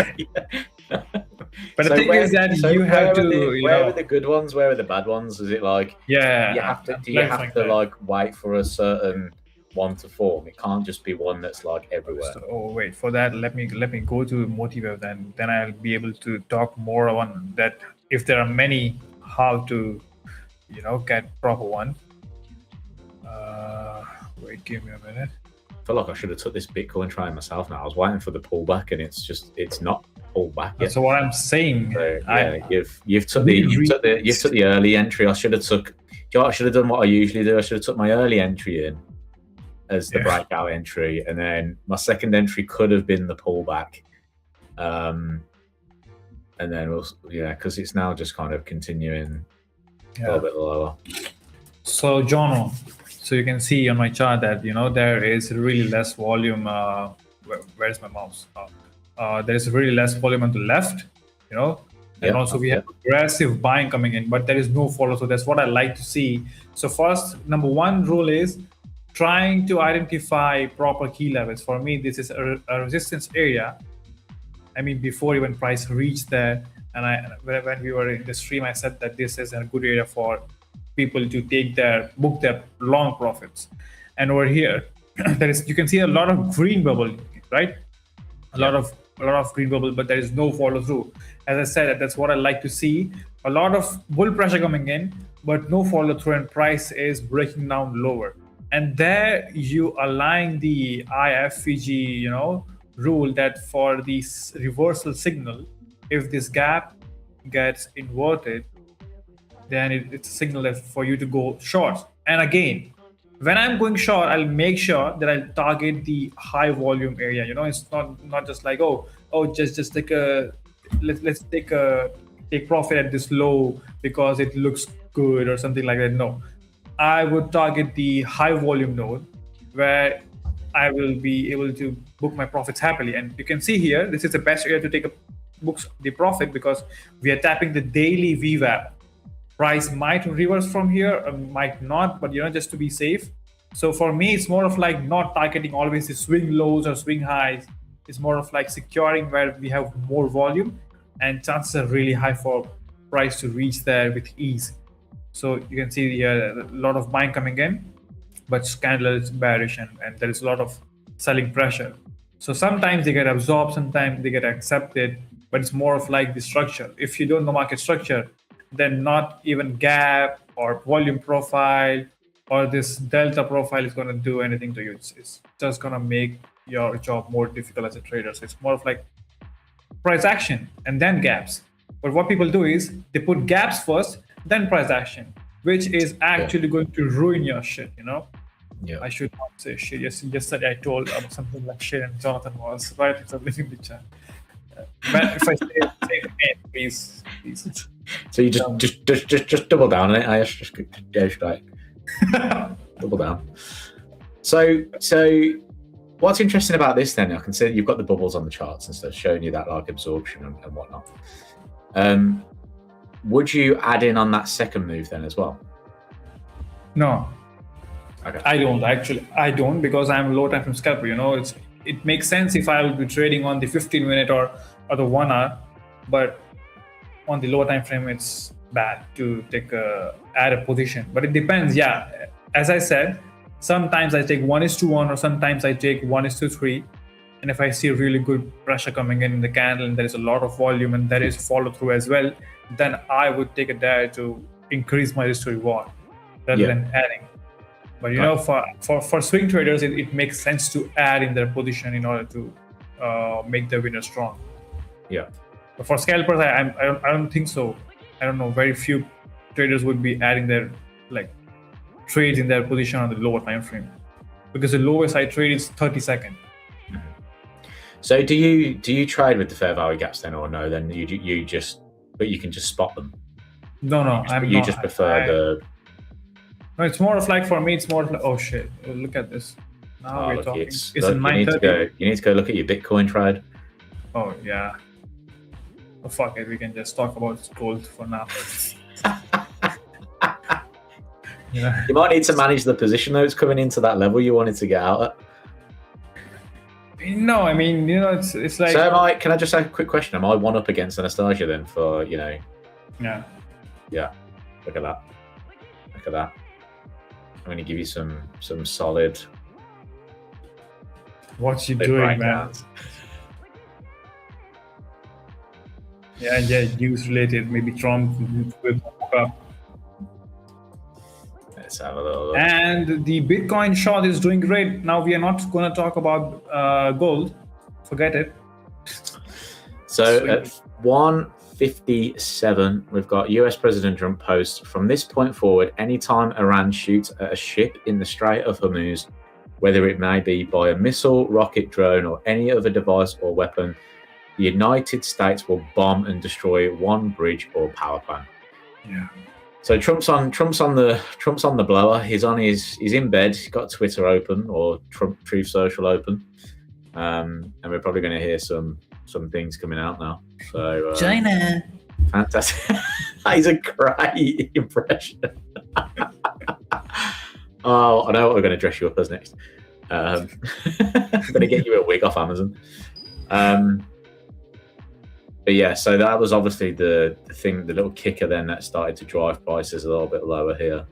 the thing is that you have to. Where are the good ones? Where are the bad ones? Is it like you have to like wait for a certain one to form? It can't just be one that's like everywhere. So, wait for that. Let me go to Motivate, then I'll be able to talk more on that. If there are many, how to get proper one. Wait, give me a minute. I feel like I should have took this Bitcoin trade myself now. I was waiting for the pullback, and it's not pulled back yet. So what I'm saying, so, you've took the early entry. I should have done what I usually do. I should have took my early entry in as the breakout entry, and then my second entry could have been the pullback. And then because it's now just kind of continuing a little bit lower. So Jono, so you can see on my chart that there is really less volume. Where's my mouse? There is really less volume on the left, and also we have aggressive buying coming in, but there is no follow. So that's what I like to see. So first, number one rule is trying to identify proper key levels. For me, this is a resistance area. I mean, before even price reached there, and when we were in the stream, I said that this is a good area for people to book their long profits. And over here, you can see a lot of green bubble, right? A lot of green bubble, but there is no follow through. As I said, that's what I like to see. A lot of bull pressure coming in, but no follow through, and price is breaking down lower. And there you align the IFVG, rule that for this reversal signal, if this gap gets inverted, then it's a signal that for you to go short. And again, when I'm going short, I'll make sure that I'll target the high volume area. It's not just like just take let's take profit at this low because it looks good or something like that. No, I would target the high volume node where I will be able to book my profits happily. And you can see here, this is the best area to take books the profit because we are tapping the daily VWAP. Price might reverse from here, or might not, but just to be safe. So for me, it's more of like not targeting always the swing lows or swing highs. It's more of like securing where we have more volume, and chances are really high for price to reach there with ease. So you can see here a lot of buying coming in, but candle is bearish, and there is a lot of selling pressure. So sometimes they get absorbed, sometimes they get accepted, but it's more of like the structure. If you don't know market structure, then not even gap or volume profile or this delta profile is going to do anything to you. It's just going to make your job more difficult as a trader. So it's more of like price action and then gaps. But what people do is they put gaps first, then price action. which is actually going to ruin your shit, you know? Yeah. I should not say shit. Yesterday I told something like shit, and Jonathan was right. It's a living the chat. But if I say the name, please. So you just double down on it. I just go straight. Double down. So what's interesting about this then? I can see you've got the bubbles on the charts and stuff showing you that like absorption and whatnot. Would you add in on that second move then as well? No. Okay. I don't because I'm a low time frame scalper. You know, it makes sense if I will be trading on the 15-minute or the 1 hour, but on the low time frame it's bad to add a position. But it depends. Yeah, as I said, sometimes I take 1:1 or sometimes I take 1:3. And if I see really good pressure coming in the candle and there is a lot of volume and there is follow through as well, then I would take a dare to increase my risk to reward rather than adding. But you know, for swing traders, it makes sense to add in their position in order to make the winner strong. Yeah. But for scalpers, I don't think so. I don't know. Very few traders would be adding their trades in their position on the lower time frame, because the lowest I trade is 30 seconds. So do you trade with the fair value gaps then, or no? Then you just can just spot them. No, you just prefer the. No, it's more of for me. It's more of oh shit! Look at this. Now we're talking. It's in 9:30. You need to go look at your Bitcoin trade. Oh yeah. Oh, fuck it. We can just talk about gold for now. Yeah. You might need to manage the position though. It's coming into that level you wanted to get out at. No, I mean, you know, it's like. So can I just ask a quick question? Am I one up against Anastasia then for, you know? Yeah. Yeah. Look at that. Look at that. I'm going to give you some solid. What you doing, man? Yeah, news related. Maybe Trump will up. Let's have a little look. And the Bitcoin short is doing great. Now we are not going to talk about gold. Forget it. So Sweet. at 1:57, we've got US President Trump post, from this point forward, anytime Iran shoots at a ship in the Strait of Hormuz, whether it may be by a missile, rocket, drone, or any other device or weapon, the United States will bomb and destroy one bridge or power plant. Yeah. So Trump's on the blower. He's in bed. He's got Twitter open or Truth Social open, and we're probably going to hear some things coming out now. So China. Fantastic. That is a great impression. Oh, I know what we're going to dress you up as next. I'm going to get you a wig off Amazon. But yeah, so that was obviously the thing, the little kicker then that started to drive prices a little bit lower here.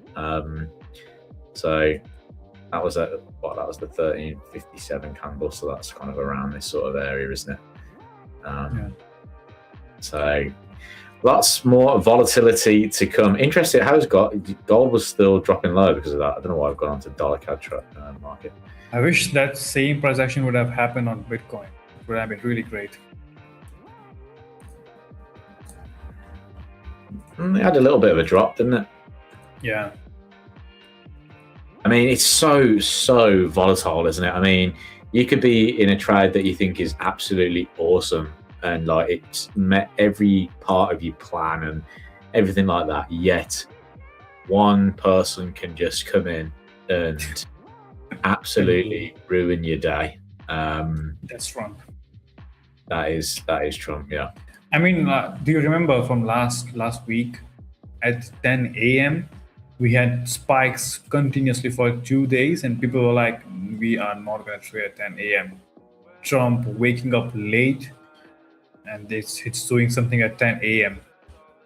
So that was the 1357 candle. So that's kind of around this sort of area, isn't it? So lots more volatility to come. Interesting. How's gold was still dropping low because of that? I don't know why I've gone onto dollar CAD market. I wish that same price action would have happened on Bitcoin. It would have been really great. It had a little bit of a drop, didn't it? Yeah. I mean, it's so volatile, isn't it? I mean, you could be in a trade that you think is absolutely awesome and like it's met every part of your plan and everything like that, yet one person can just come in and absolutely ruin your day. That's Trump. That is Trump, yeah. I mean, do you remember from last week at 10 a.m. we had spikes continuously for 2 days, and people were like, "We are not going to trade at 10 a.m." Trump waking up late, and it's doing something at 10 a.m.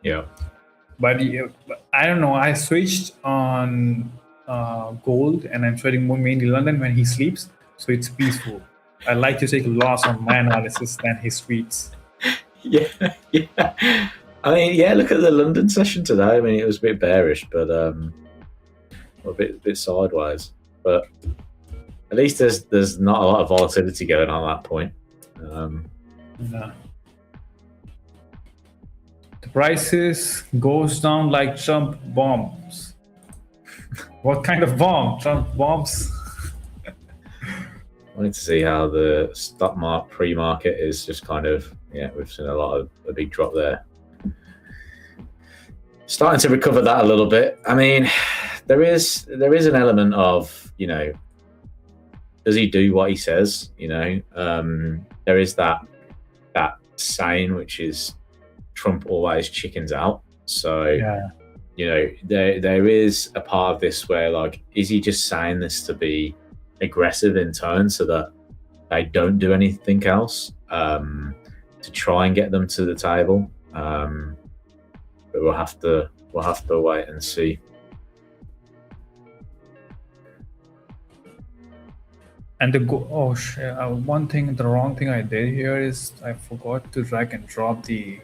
Yeah. But I don't know. I switched on gold, and I'm trading more mainly London when he sleeps, so it's peaceful. I like to take a loss on my analysis than his tweets. Yeah. I mean, yeah. Look at the London session today. I mean, it was a bit bearish, but a bit sideways. But at least there's not a lot of volatility going on at that point. No. The prices goes down like Trump bombs. What kind of bomb? Trump bombs? I wanted to see how the stock pre-market is just kind of, we've seen a big drop there. Starting to recover that a little bit. I mean, there is an element of, does he do what he says? There is that saying, which is Trump always chickens out. So, there is a part of this where, like, is he just saying this to be aggressive in turn so that they don't do anything else to try and get them to the table? But we'll have to wait and see. And the the wrong thing I did here is I forgot to drag and drop the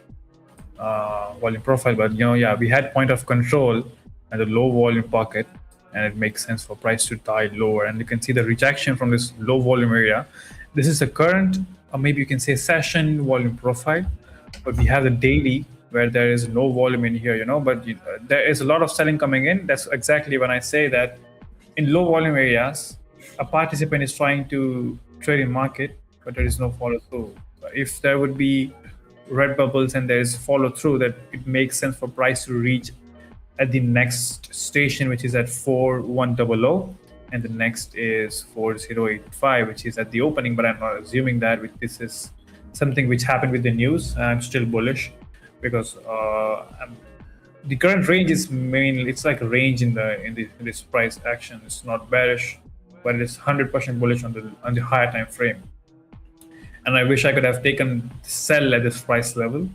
volume profile. But we had point of control and the low volume pocket, and it makes sense for price to die lower. And you can see the rejection from this low volume area. This is the current, or maybe you can say session volume profile, but we have the daily where there is no volume in here, but there is a lot of selling coming in. That's exactly when I say that in low volume areas, a participant is trying to trade in market, but there is no follow through. If there would be red bubbles and there is follow through, that it makes sense for price to reach at the next station, which is at 4100, and the next is 4085, which is at the opening. But I'm not assuming that this is something which happened with the news. I'm still bullish because the current range is mainly, it's like a range in this price action. It's not bearish, but it is 100% bullish on the higher time frame. And I wish I could have taken sell at this price level.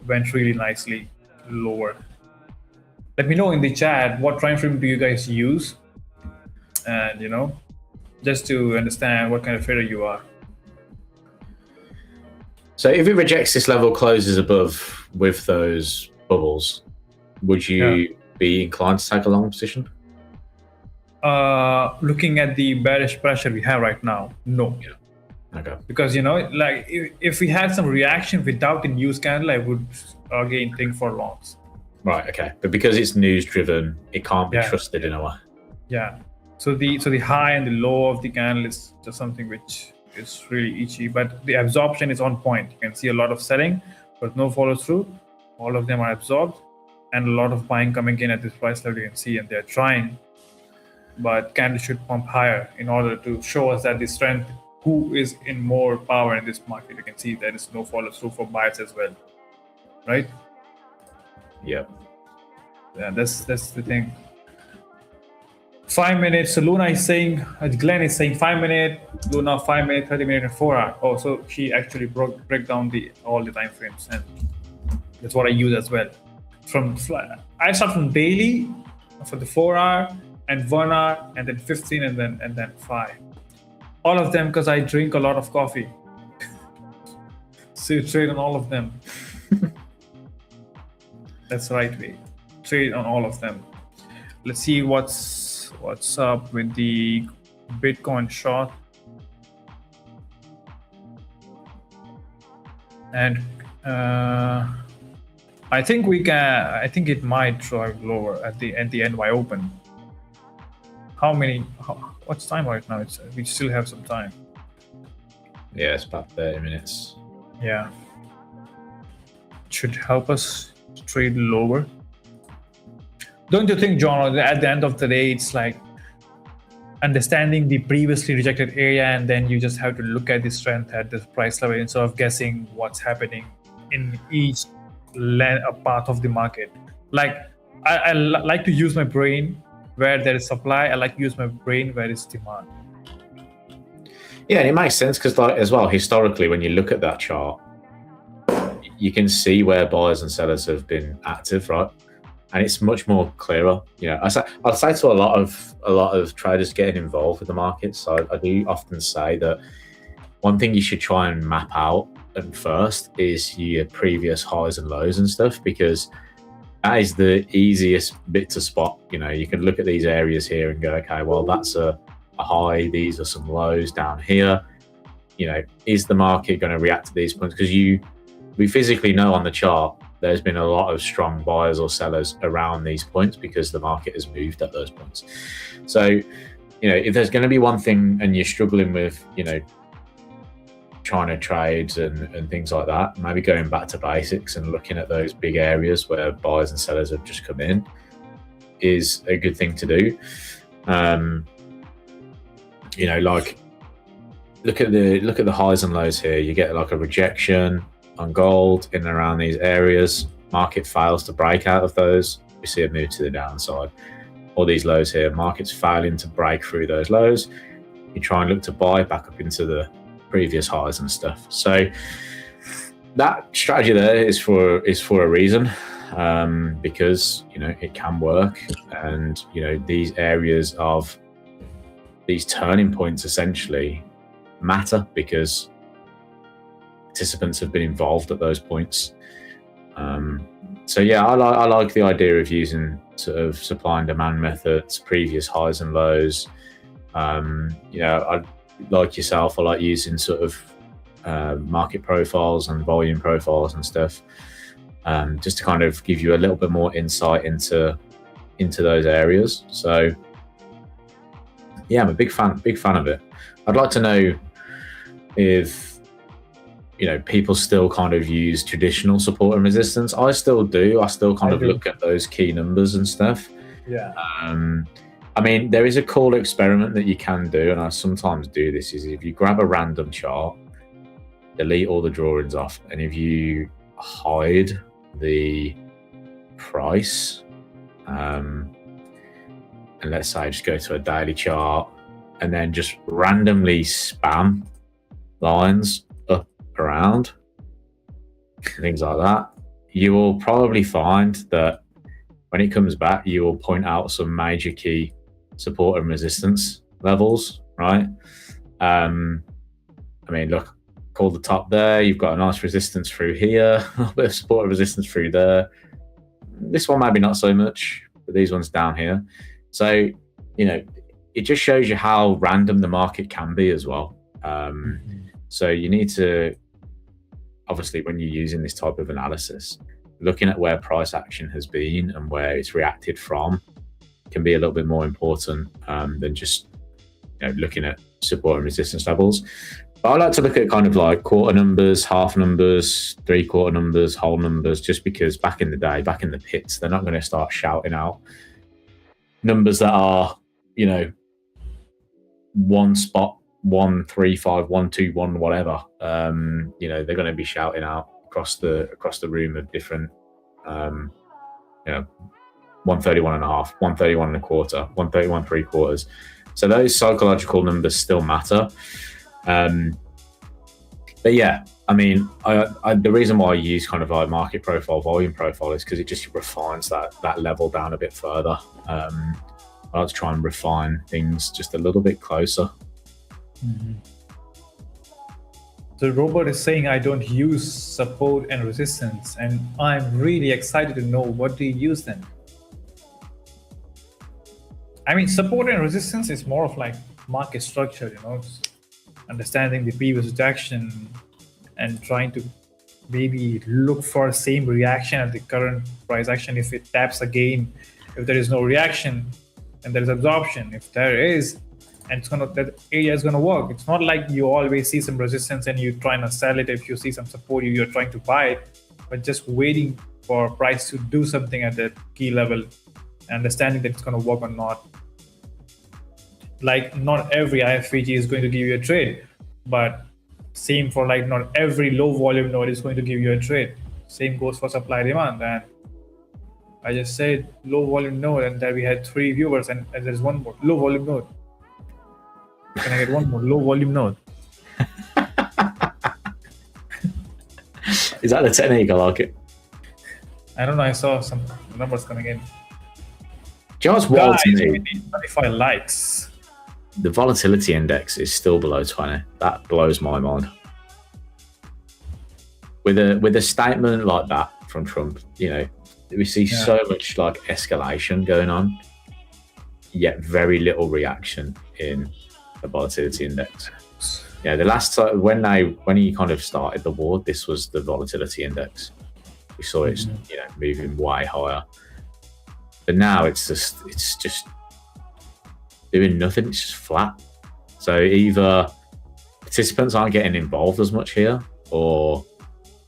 Went really nicely lower. Let me know in the chat what time frame do you guys use, and just to understand what kind of trader you are. So if it rejects this level, closes above with those bubbles, would you be inclined to take a long position? Looking at the bearish pressure we have right now, no. Okay. Because like if we had some reaction without the news candle, I would again think for longs. Right. Okay. But because it's news driven, it can't be trusted in a way. Yeah. So the high and the low of the candle is just something which is really itchy, but the absorption is on point. You can see a lot of selling, but no follow through. All of them are absorbed, and a lot of buying coming in at this price level. You can see, and they're trying, but candle should pump higher in order to show us that the strength, who is in more power in this market. You can see there is no follow through for buyers as well, right? Yeah. Yeah, that's the thing. 5 minutes. So Luna is saying, Glenn is saying 5 minute, Luna 5 minute, 30 minute, and 4 hour. Oh, so she actually break down all the time frames, and that's what I use as well. I start from daily for the 4 hour and 1 hour, and then 15, and then 5. All of them because I drink a lot of coffee. So you trade on all of them. That's the right way. Trade on all of them. Let's see what's up with the Bitcoin short. And I think it might drive lower at the NY open. What's time right now? We still have some time. Yeah, it's about 30 minutes. Yeah. It should help us trade lower. Don't you think, John, at the end of the day, it's like understanding the previously rejected area, and then you just have to look at the strength at this price level instead of guessing what's happening in each part of the market. Like, I like to use my brain where there is supply. I like to use my brain where there is demand. Yeah, and it makes sense because, like, as well, historically, when you look at that chart, you can see where buyers and sellers have been active, right? And it's much more clearer. I'll say to a lot of traders getting involved with the market. So I do often say that one thing you should try and map out at first is your previous highs and lows and stuff, because that is the easiest bit to spot. You can look at these areas here and go, okay, well, that's a high. These are some lows down here. Is the market going to react to these points? Because we physically know on the chart there's been a lot of strong buyers or sellers around these points because the market has moved at those points. So, if there's going to be one thing and you're struggling with, trying to trade and things like that, maybe going back to basics and looking at those big areas where buyers and sellers have just come in is a good thing to do. Like look at the highs and lows here. You get like a rejection on gold in and around these areas. Market fails to break out of those. We see a move to the downside. All these lows here, market's failing to break through those lows. You try and look to buy back up into the previous highs and stuff. So that strategy there is for a reason, because it can work, and these areas of these turning points essentially matter because participants have been involved at those points. So yeah, I like the idea of using sort of supply and demand methods, previous highs and lows. I like yourself, I like using sort of market profiles and volume profiles and stuff, just to kind of give you a little bit more insight into those areas. So yeah, I'm a big fan of it. I'd like to know if people still kind of use traditional support and resistance. I still do. I still kind of look at those key numbers and stuff. Yeah. I mean, there is a cool experiment that you can do, and I sometimes do this, is if you grab a random chart, delete all the drawings off, and if you hide the price, and let's say just go to a daily chart and then just randomly spam lines up, around, things like that, you will probably find that when it comes back, you will point out some major key support and resistance levels, right? I mean, look, call the top there, you've got a nice resistance through here, a bit of support and resistance through there. This one maybe not so much, but these ones down here. So, it just shows you how random the market can be as well. So you need to, obviously, when you're using this type of analysis, looking at where price action has been and where it's reacted from can be a little bit more important than just looking at support and resistance levels. But I like to look at kind of like quarter numbers, half numbers, 3/4 numbers, whole numbers, just because back in the day, back in the pits, they're not going to start shouting out numbers that are, one spot, 135, 121, whatever. They're going to be shouting out across the room of different, 131 and a half, 131 and a quarter, 131 3/4. So those psychological numbers still matter. But yeah, I mean, the reason why I use kind of like market profile, volume profile is because it just refines that level down a bit further. I like to try and refine things just a little bit closer. Mm-hmm. So Robert is saying I don't use support and resistance, and I'm really excited to know what do you use then? I mean, support and resistance is more of like market structure, understanding the previous reaction and trying to maybe look for same reaction at the current price action. If it taps again, if there is no reaction, and there is absorption. If there is, and that area is gonna work. It's not like you always see some resistance and you're trying to sell it. If you see some support, you're trying to buy it, but just waiting for price to do something at that key level, understanding that it's gonna work or not. Like not every IFVG is going to give you a trade, but same for like not every low volume node is going to give you a trade. Same goes for supply demand. And I just said low volume node, and there we had 3 viewers, and there's one more low volume node. Can I get one more low volume node? Is that the technique? I like it. I don't know. I saw some numbers coming in. Just wild to me. 25 likes. The volatility index is still below 20. That blows my mind. With a statement like that from Trump, we see so much like escalation going on, yet very little reaction in the volatility index. Yeah, the last time when he kind of started the war, this was the volatility index. We saw it, moving way higher. But now it's just doing nothing. It's just flat. So either participants aren't getting involved as much here, or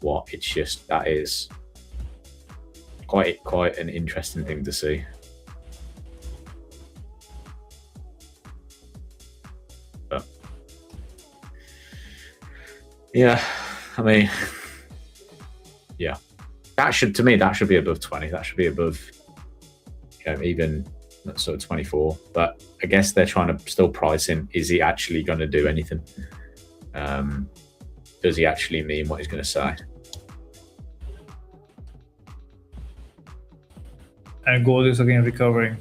what? It's just that is quite an interesting thing to see. But yeah, I mean, yeah, that should be above 20. That should be above, even sort of 24. But I guess they're trying to still price in, is he actually going to do anything? Does he actually mean what he's going to say? And gold is again recovering.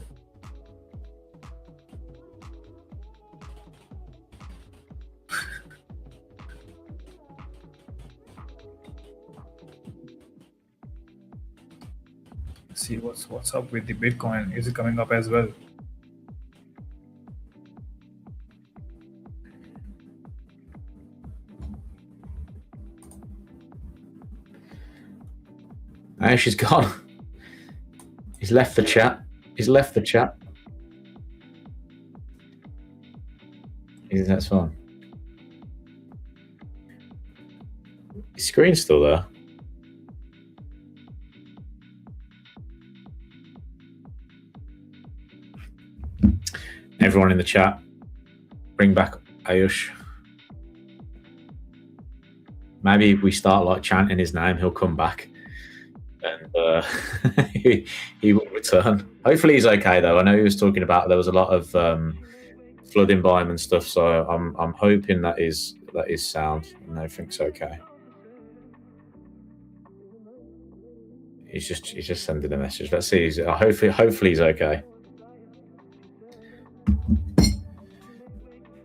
See what's up with the Bitcoin. Is it coming up as well? Ayush is gone. He's left the chat. That's fine. His screen's still there. Everyone in the chat, bring back Ayush. Maybe if we start chanting his name, he'll come back. And he will return. Hopefully he's okay though. I know he was talking about there was a lot of flooding by him and stuff, so I'm hoping that is sound and everything's okay. He's just sending a message. Let's see. Hopefully he's okay.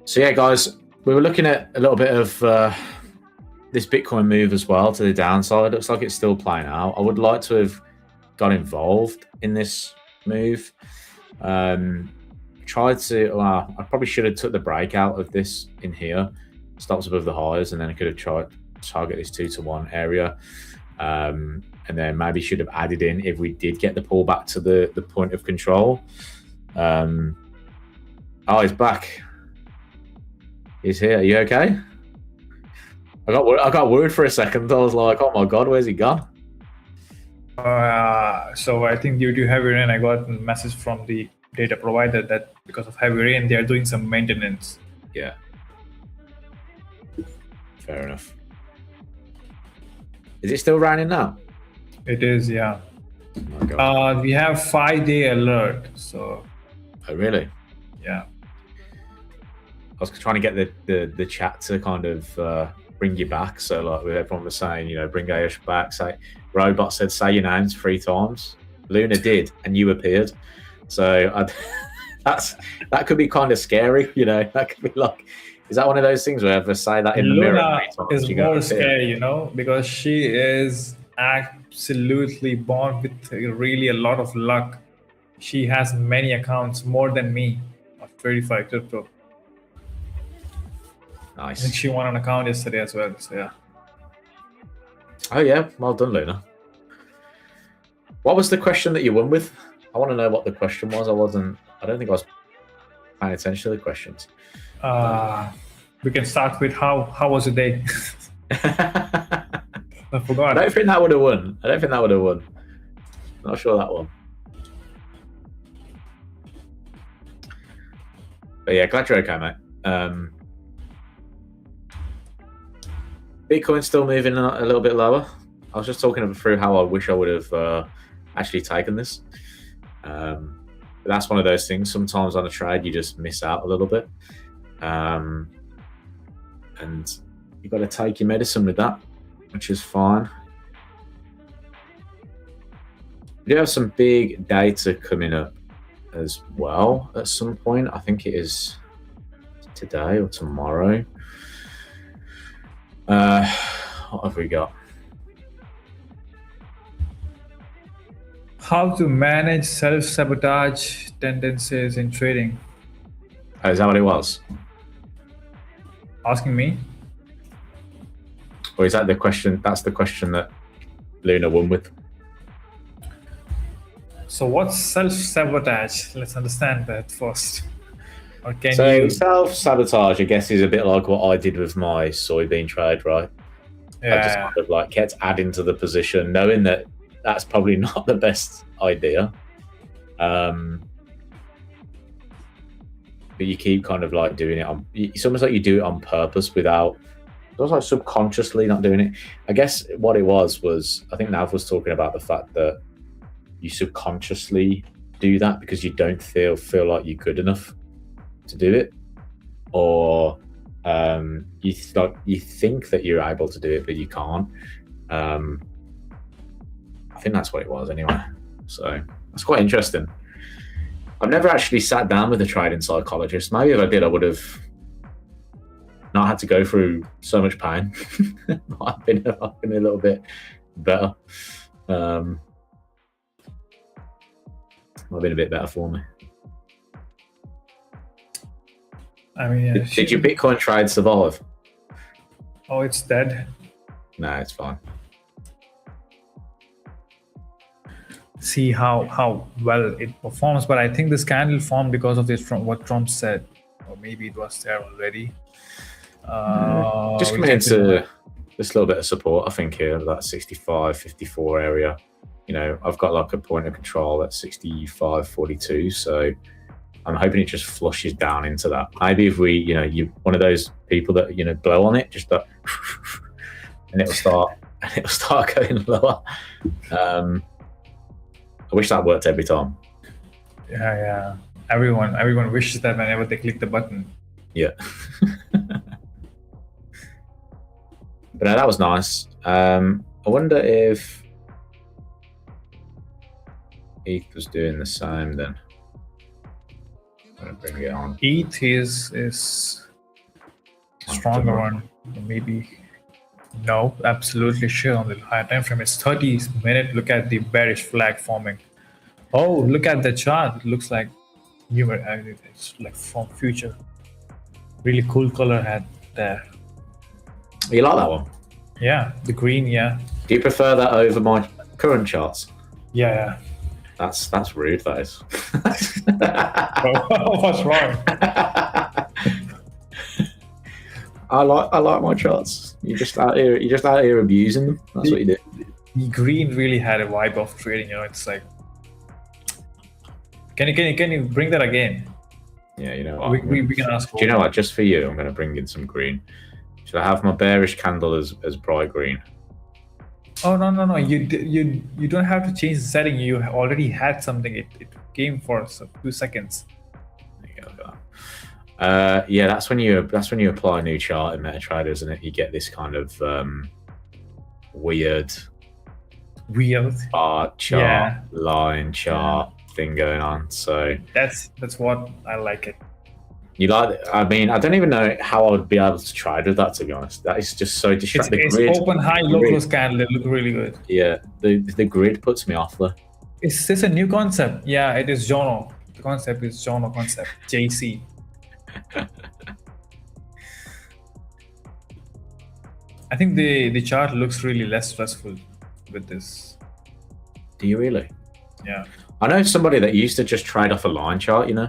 So yeah, guys, we were looking at a little bit of this Bitcoin move as well to the downside. Looks like it's still playing out. I would like to have got involved in this move. I probably should have took the break out of this in here. Stops above the highs, and then I could have tried to target this 2-to-1 area. And then maybe should have added in if we did get the pullback to the point of control. Oh, he's back. He's here. Are you okay? I got worried for a second. I was like, oh my God, where's he gone? So I think due to heavy rain, I got a message from the data provider that because of heavy rain, they are doing some maintenance. Yeah. Fair enough. Is it still raining now? It is, yeah. Oh my God. We have 5-day alert. So. Oh really? Yeah. I was trying to get the chat to kind of bring you back. So like everyone was saying, bring Ayush back. Say, Robot said, say your names 3 times. Luna did, and you appeared. So that could be kind of scary. That could be like, is that one of those things where if I say that in the mirror? Luna is more scary, because she is absolutely born with really a lot of luck. She has many accounts, more than me, of Tradeify crypto. Nice. I think she won an account yesterday as well. So yeah. Oh yeah, well done, Luna. What was the question that you won with? I want to know what the question was. I don't think I was paying attention to the questions. We can start with how was the day? I forgot. I don't think that would have won. Not sure that one. But yeah, glad you're okay, mate. Bitcoin's still moving a little bit lower. I was just talking through how I wish I would have actually taken this. But that's one of those things. Sometimes on a trade, you just miss out a little bit. And you've got to take your medicine with that, which is fine. We do have some big data coming up as well at some point. I think it is today or tomorrow. What have we got? How to manage self-sabotage tendencies in trading. Oh, is that what it was? Asking me? Or is that the question? That's the question that Luna won with. So what's self-sabotage? Let's understand that first. Or can So you? self-sabotage, I guess, is a bit like what I did with my soybean trade, right? I just Yeah. kind of like kept adding to the position, knowing that that's probably not the best idea. But you keep kind of like doing it it's almost like you do it on purpose without, it was like subconsciously not doing it. I guess what it was I think Nav was talking about the fact that you subconsciously do that because you don't feel like you're good enough to do it, or you think that you're able to do it but you can't. I think that's what it was anyway. So that's quite interesting. I've never actually sat down with a trading psychologist. Maybe if I did, I would have not had to go through so much pain. I've been a little bit better. Might have been a bit better for me. I mean, yeah, did your Bitcoin trade survive? Oh, it's dead. No, it's fine. See how well it performs, but I think this candle formed because of this, from what Trump said, or maybe it was there already. Just coming into this little bit of support, I think, here, that 65-54 area. You know, I've got like a point of control at 65.42, so I'm hoping it just flushes down into that. Maybe if we, you know, you one of those people that, you know, blow on it, just and it'll start going lower. I wish that worked every time. Yeah. Everyone wishes that whenever they click the button. Yeah. But no, that was nice. I wonder if ETH was doing the same then. I'm gonna bring it on. ETH is stronger one. Maybe. No, absolutely sure. On the higher time frame, it's 30-minute. Look at the bearish flag forming. Oh, look at the chart. It looks like it's like from future. Really cool color head there. You like that one? Yeah, the green. Yeah. Do you prefer that over my current charts? Yeah. That's rude. That is. What's wrong? I like my charts. You're just out here abusing them. That's what you do. The green really had a vibe of trading. You know, it's like, can you bring that again? Yeah, you know what? We can ask. Do you know what? Just for you, I'm going to bring in some green. Should I have my bearish candle as bright green? Oh no! You don't have to change the setting. You already had something. It came for a few seconds. There you go. Yeah, that's when you apply a new chart in MetaTrader, isn't it? You get this kind of weird bar chart, line chart thing going on. So that's what I like it. You like it? I mean, I don't even know how I would be able to trade with that, to be honest. That is just so distracting. It's open high, low close candle. They look really good. Yeah, the grid puts me off though. Is this a new concept? Yeah, it is Jono. The concept is Jono concept. JC. I think the chart looks really less stressful with this. Do you really? Yeah. I know somebody that used to just trade off a line chart, you know?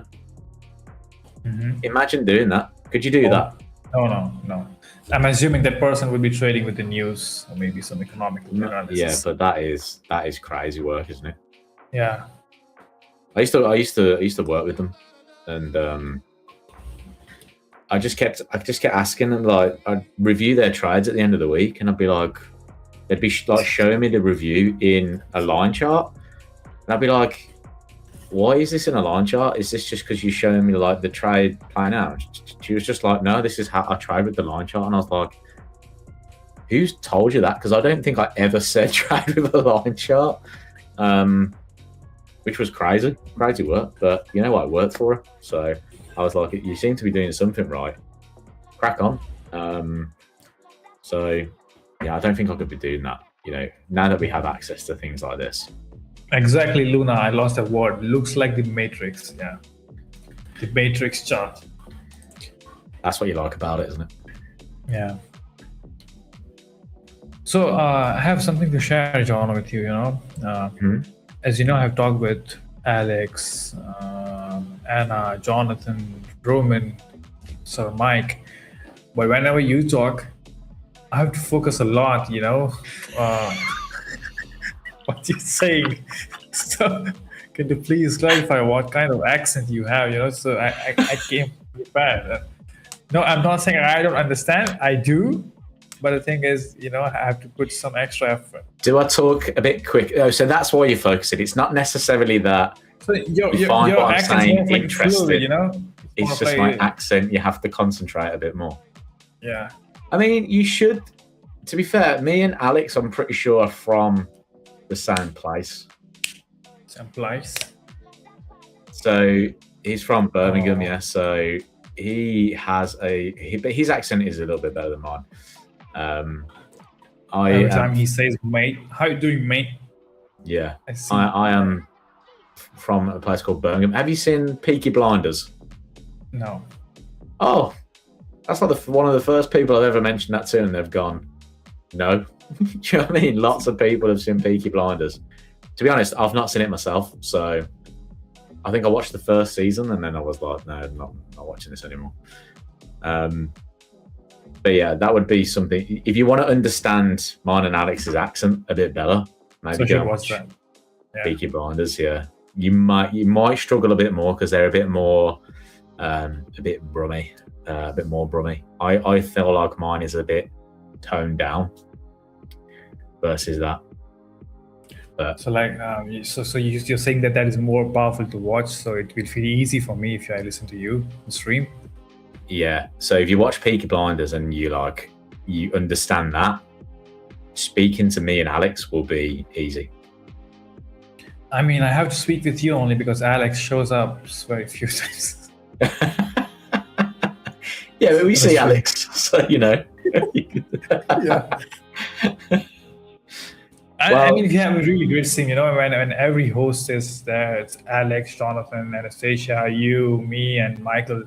Mm-hmm. Imagine doing that. Could you do that? No. I'm assuming that person would be trading with the news or maybe some economic analysis. Yeah, but that is crazy work, isn't it? Yeah. I used to work with them, and I just kept asking them, like, I'd review their trades at the end of the week, and I'd be like, they'd be like showing me the review in a line chart, and I'd be like, why is this in a line chart? Is this just because you're showing me like the trade playing out? She was just like, no, this is how I trade with the line chart. And I was like, who's told you that? Because I don't think I ever said trade with a line chart, which was crazy work. But you know what? It worked for her. So I was like, you seem to be doing something right. Crack on. So yeah, I don't think I could be doing that. You know, now that we have access to things like this. Exactly, Luna. I lost a word. Looks like the Matrix. Yeah, the Matrix chart. That's what you like about it, isn't it? Yeah. So I have something to share, John, with you. As you know, I've talked with Alex, Anna, Jonathan, Roman, Sir Mike. But whenever you talk, I have to focus a lot. What you're saying. So, can you please clarify what kind of accent you have? So I came prepared. No, I'm not saying I don't understand. I do. But the thing is, I have to put some extra effort. Do I talk a bit quick? Oh, so that's why you're focusing. It's not necessarily that so you find what I'm saying interesting. Fluid, It's just my accent. You have to concentrate a bit more. Yeah. I mean, you should. To be fair, me and Alex, I'm pretty sure, are from the same place. Same place. So he's from Birmingham, yeah. So he has but his accent is a little bit better than mine. Every time he says mate, how you doing, mate? Yeah, I am from a place called Birmingham. Have you seen Peaky Blinders? No. Oh, that's like one of the first people I've ever mentioned that to, and they've gone, no. Do you know what I mean? Lots of people have seen Peaky Blinders. To be honest, I've not seen it myself, so I think I watched the first season and then I was like, no, I'm not watching this anymore. But yeah, that would be something. If you want to understand mine and Alex's accent a bit better, maybe go watch that. Yeah. Peaky Blinders. Yeah, you might struggle a bit more because they're a bit more, a bit brummy, a bit more brummy. I feel like mine is a bit toned down versus that. But so like, so you're saying that is more powerful to watch, so it will feel easy for me if I listen to you on stream. Yeah, so if you watch Peaky Blinders and you understand that, speaking to me and Alex will be easy. I mean, I have to speak with you only because Alex shows up very few times. Yeah, but we see Alex, so Yeah. I mean, if you have a really great thing, when every host is there, it's Alex, Jonathan, Anastasia, you, me, and Michael,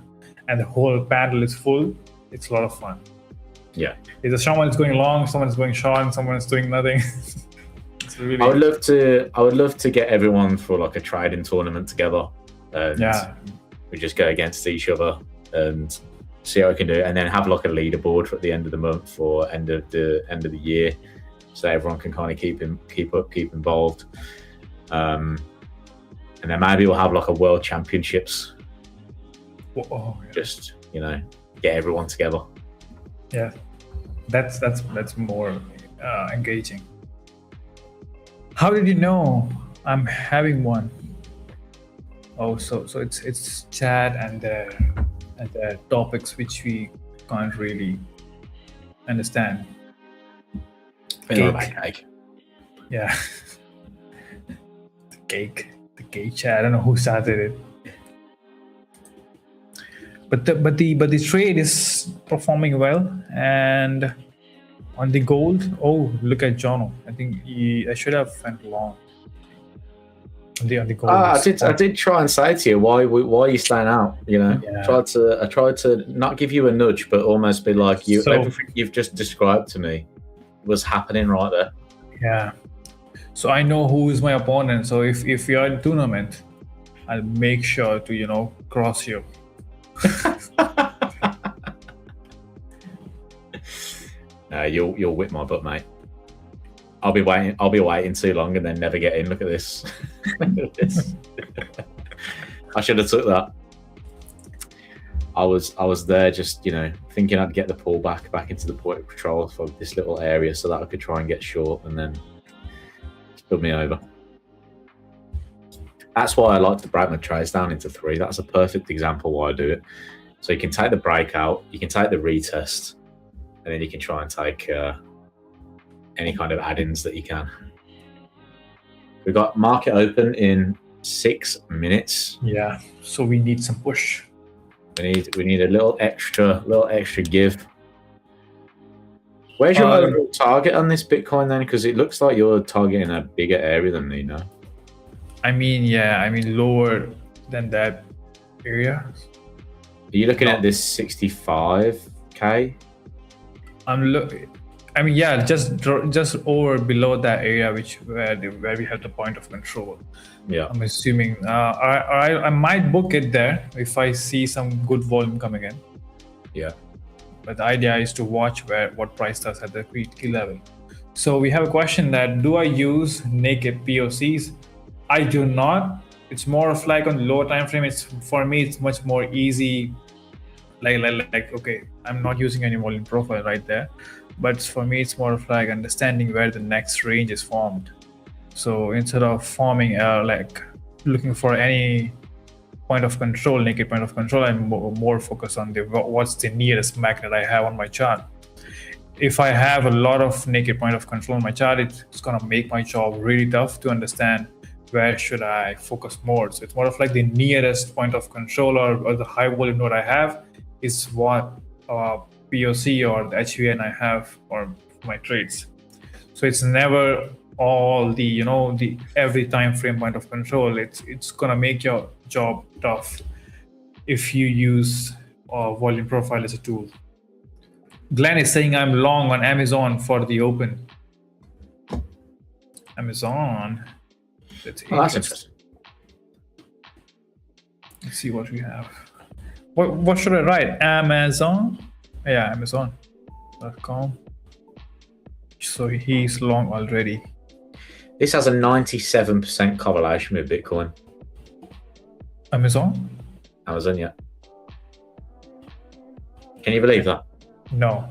and the whole panel is full, it's a lot of fun. Yeah. Either someone is going long, someone is going short, and someone is doing nothing. It's really... I would love to get everyone for like a trading tournament together. And we just go against each other and see how we can do it, and then have like a leaderboard at the end of the month or end of the year, so everyone can kind of keep involved. And then maybe we'll have like a world championships. Oh, yeah. Just get everyone together. Yeah, that's more engaging. How did you know I'm having one? Oh, so it's chat and the topics which we can't really understand. Cake. Yeah. The cake chat. I don't know who started it. But the trade is performing well, and on the gold, oh, look at Jono. I think I should have went long on the gold. I did try and say to you why are you staying out? I tried to not give you a nudge, but almost be like everything you've just described to me was happening right there. Yeah. So I know who is my opponent. So if you're in tournament, I'll make sure to cross you. You'll whip my butt, mate. I'll be waiting too long and then never get in. Look at this. I should have took that. I was there just thinking I'd get the pull back into the point of control for this little area so that I could try and get short, and then spilled me over. That's why I like to break my trades down into 3. That's a perfect example why I do it. So you can take the breakout, you can take the retest, and then you can try and take any kind of add-ins that you can. We've got market open in 6 minutes. Yeah, so we need some push. We need a little extra give. Where's your overall target on this Bitcoin then? Because it looks like you're targeting a bigger area than me now. I mean, lower than that area. Are you looking at this 65K? I mean, yeah, just over below that area, where we have the point of control. Yeah. I'm assuming I might book it there if I see some good volume coming in. Yeah. But the idea is to watch what price does at the key level. So we have a question that, do I use naked POCs? I do not. It's more of like on low time frame. For me, it's much more easy. Like okay, I'm not using any volume profile right there, but for me it's more of like understanding where the next range is formed. So instead of forming like looking for any point of control, naked point of control, I'm more focused on what's the nearest magnet I have on my chart. If I have a lot of naked point of control on my chart, it's gonna make my job really tough to understand where should I focus more. So it's more of like the nearest point of control or the high volume node I have is what POC or the HVN I have for my trades. So it's never all the the every time frame point of control. It's gonna make your job tough if you use volume profile as a tool. Glenn is saying I'm long on Amazon for the open. Amazon. That's interesting. Let's see what we have. What should I write? Amazon? Yeah, Amazon.com. So he's long already. This has a 97% correlation with Bitcoin. Amazon, yeah. Can you believe that? No.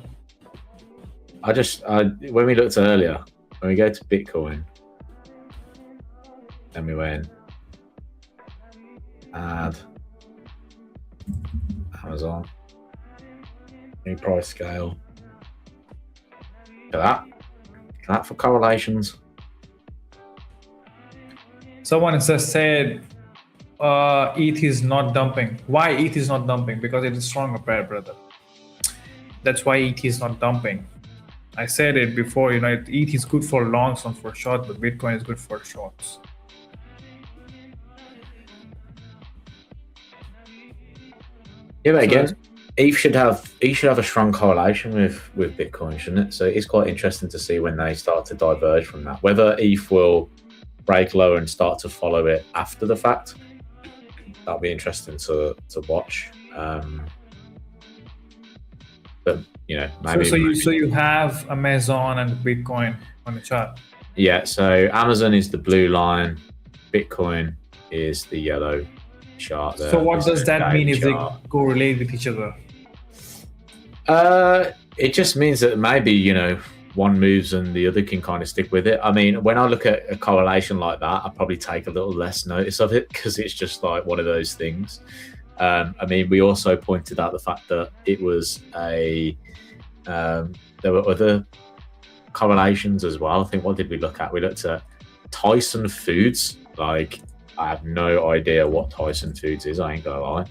When we looked earlier, when we go to Bitcoin, then we went add Amazon, new price scale. Look at that for correlations. Someone just said ETH is not dumping. Why ETH is not dumping? Because it is stronger pair, brother. That's why ETH is not dumping. I said it before, ETH is good for longs, not for short, but Bitcoin is good for shorts. Yeah, but again, ETH should have a strong correlation with Bitcoin, shouldn't it? So it's quite interesting to see when they start to diverge from that. Whether ETH will break lower and start to follow it after the fact, that'll be interesting to watch. But maybe. So you have Amazon and Bitcoin on the chart. Yeah. So Amazon is the blue line, Bitcoin is the yellow chart there. So what does that mean if they correlate with each other? It just means that maybe one moves and the other can kind of stick with it. I mean, when I look at a correlation like that, I probably take a little less notice of it because it's just like one of those things. I mean, we also pointed out the fact that it was there were other correlations as well. I think, what did we look at? We looked at Tyson Foods. Like, I have no idea what Tyson Foods is, I ain't gonna lie.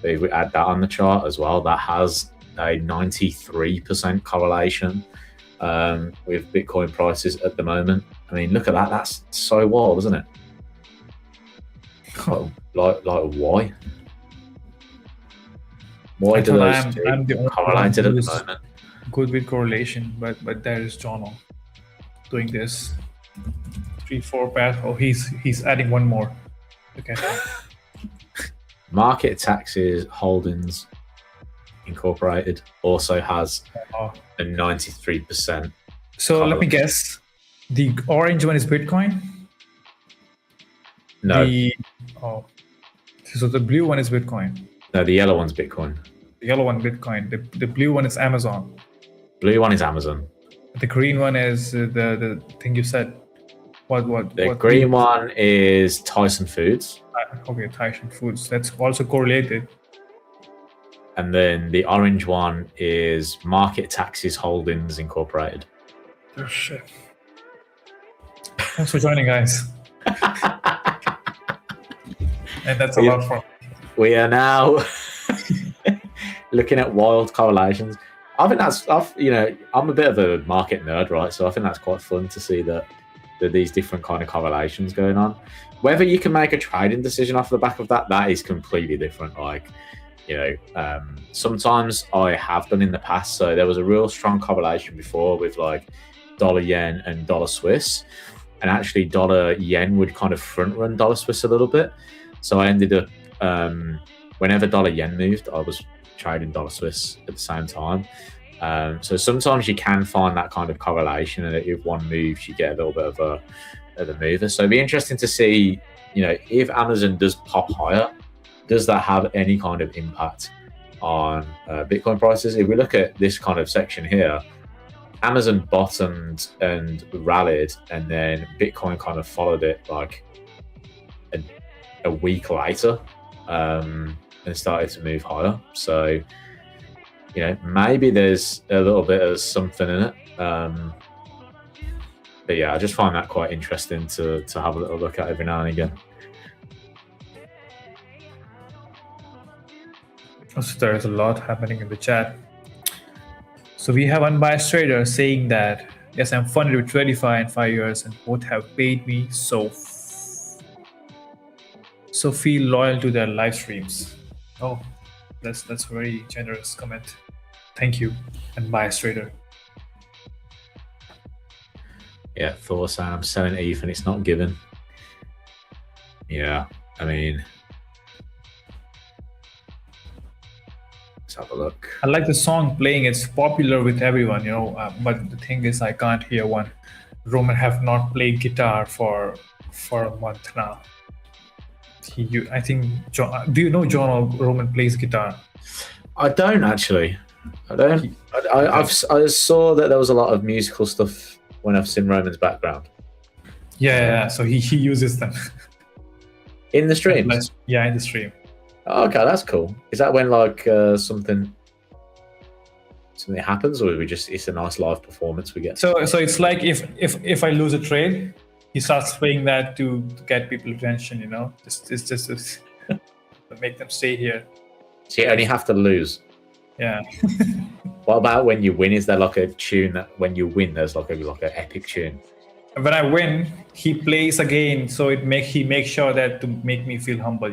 If we add that on the chart as well, that has a 93% correlation with Bitcoin prices at the moment. I mean, look at that. That's so wild, isn't it? Like why? Why do those two correlated at the moment? Good with correlation, but there is Jono doing this 3-4 path. Oh, he's adding one more. Okay. Market Taxes Holdings Incorporated also has a 93%. So let me guess. The orange one is Bitcoin? No. So the blue one is Bitcoin. No, the yellow one's Bitcoin. The yellow one Bitcoin. The blue one is Amazon. Blue one is Amazon. The green one is the thing you said. What? The green one is Tyson Foods. Okay, Tyson Foods. That's also correlated. And then the orange one is Market Taxes Holdings Incorporated. Oh shit! Thanks for joining, guys. And that's a lot for. We are now looking at wild correlations. I think I'm a bit of a market nerd, right? So I think that's quite fun to see that these different kind of correlations going on. Whether you can make a trading decision off the back of that is completely different. Like, Sometimes I have done in the past. So there was a real strong correlation before with like dollar yen and dollar Swiss, and actually dollar yen would kind of front run dollar Swiss a little bit. So I ended up whenever dollar yen moved, I was trading dollar Swiss at the same time. So sometimes you can find that kind of correlation, and if one moves, you get a little bit of a mover. So it'd be interesting to see, if Amazon does pop higher, does that have any kind of impact on Bitcoin prices? If we look at this kind of section here, Amazon bottomed and rallied, and then Bitcoin kind of followed it like a week later, and started to move higher. So, maybe there's a little bit of something in it. But yeah, I just find that quite interesting to have a little look at every now and again. So there's a lot happening in the chat. So we have Unbiased Trader saying that, yes, I'm funded with Tradeify in 5 years and both have paid me, so feel loyal to their live streams. Oh, that's a very generous comment. Thank you, Unbiased Trader. Yeah, Thor saying I'm selling ETH and it's not given. Yeah, I mean, let's have a look. I like the song playing. It's popular with everyone, but the thing is, I can't hear one. Roman have not played guitar for a month now. I think John. Do you know John or Roman plays guitar? I don't actually. I don't. I saw that there was a lot of musical stuff when I've seen Roman's background. Yeah. So he uses them in the streams. Yeah, in the stream. Oh, okay, that's cool. Is that when like something happens, or it's a nice live performance we get? So it's like if I lose a trade, he starts playing that to get people attention. Just to make them stay here. So you only have to lose. Yeah. What about when you win? Is there like a tune that when you win, there's like an epic tune? When I win, he plays again, so he makes sure that to make me feel humble.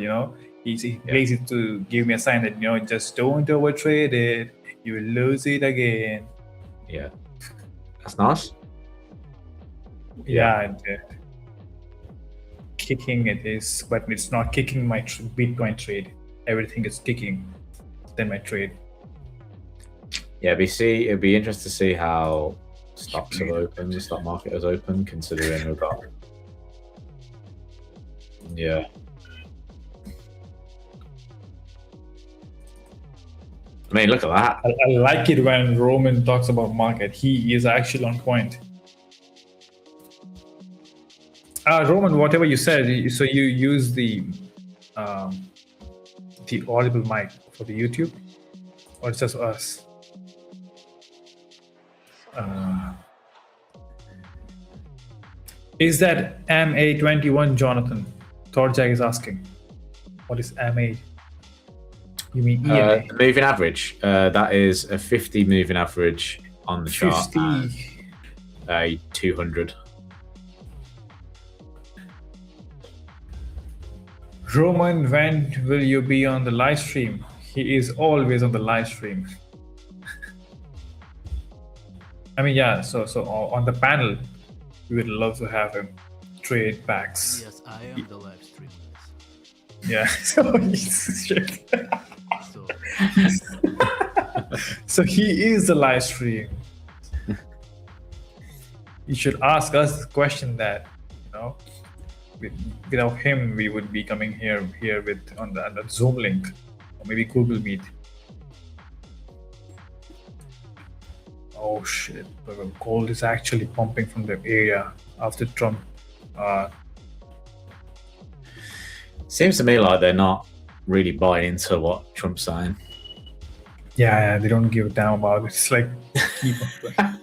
He plays it to give me a sign that just don't overtrade it. You will lose it again. Yeah, that's nice. Yeah. Kicking it is, but it's not kicking my Bitcoin trade. Everything is kicking then my trade. Yeah, it'd be interesting to see how stocks have opened, the stock market has opened, considering we've got. Yeah. I mean, look at that. I like it when Roman talks about market. He is actually on point. Roman, whatever you said, so you use the audible mic for the YouTube, or it's just us? Is that MA21, Jonathan? Thorjag is asking. What is MA? You mean EMA? The moving average. That is a 50 moving average on the chart. 50. 200. Roman, when will you be on the live stream? He is always on the live stream. I mean, yeah, so on the panel, we would love to have him trade backs. Yes, I am the live stream. Yeah, so he is the live stream. You should ask us the question that, without him, we would be coming here with on the Zoom link, or maybe Google Meet. Oh shit! Gold is actually pumping from the area after Trump. Seems to me like they're not really buying into what Trump's saying. Yeah, they don't give a damn about it. It's like keep on.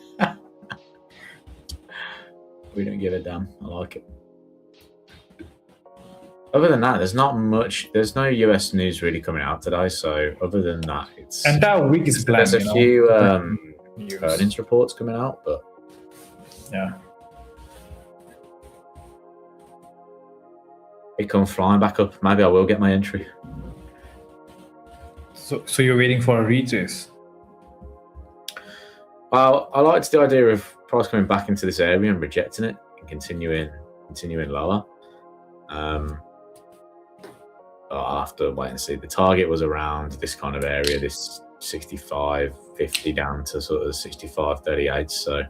We don't give a damn. I like it. Other than that, there's not much. There's no US news really coming out today. So other than that, it's and that week is blank. There's a few earnings reports coming out, but yeah, it come flying back up. Maybe I will get my entry. So you're waiting for a retrace? Well, I liked the idea of price coming back into this area and rejecting it and continuing lower. I'll have to wait and see. The target was around this kind of area, this 65.50 down to sort of 65.38. So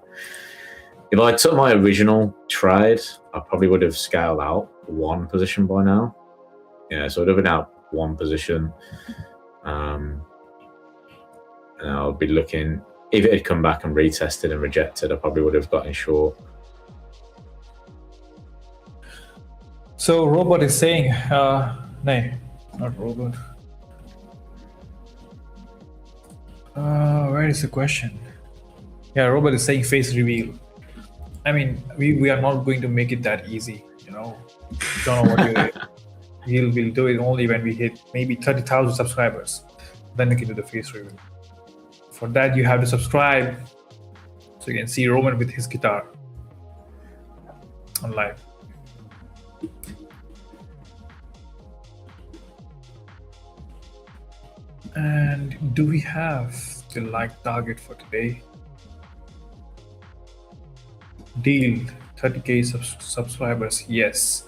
if I took my original trade, I probably would have scaled out one position by now. Yeah, so I'd have been out one position. And I'll be looking, if it had come back and retested and rejected, I probably would have gotten short. So Robert is saying, no, not Robert. Where is the question? Yeah, Robert is saying face reveal. I mean, we are not going to make it that easy, you know. Don't know what we'll do it only when we hit maybe 30,000 subscribers. Then we can do the face reveal. For that, you have to subscribe so you can see Roman with his guitar on live. And do we have the like target for today? Deal 30k subscribers. Yes.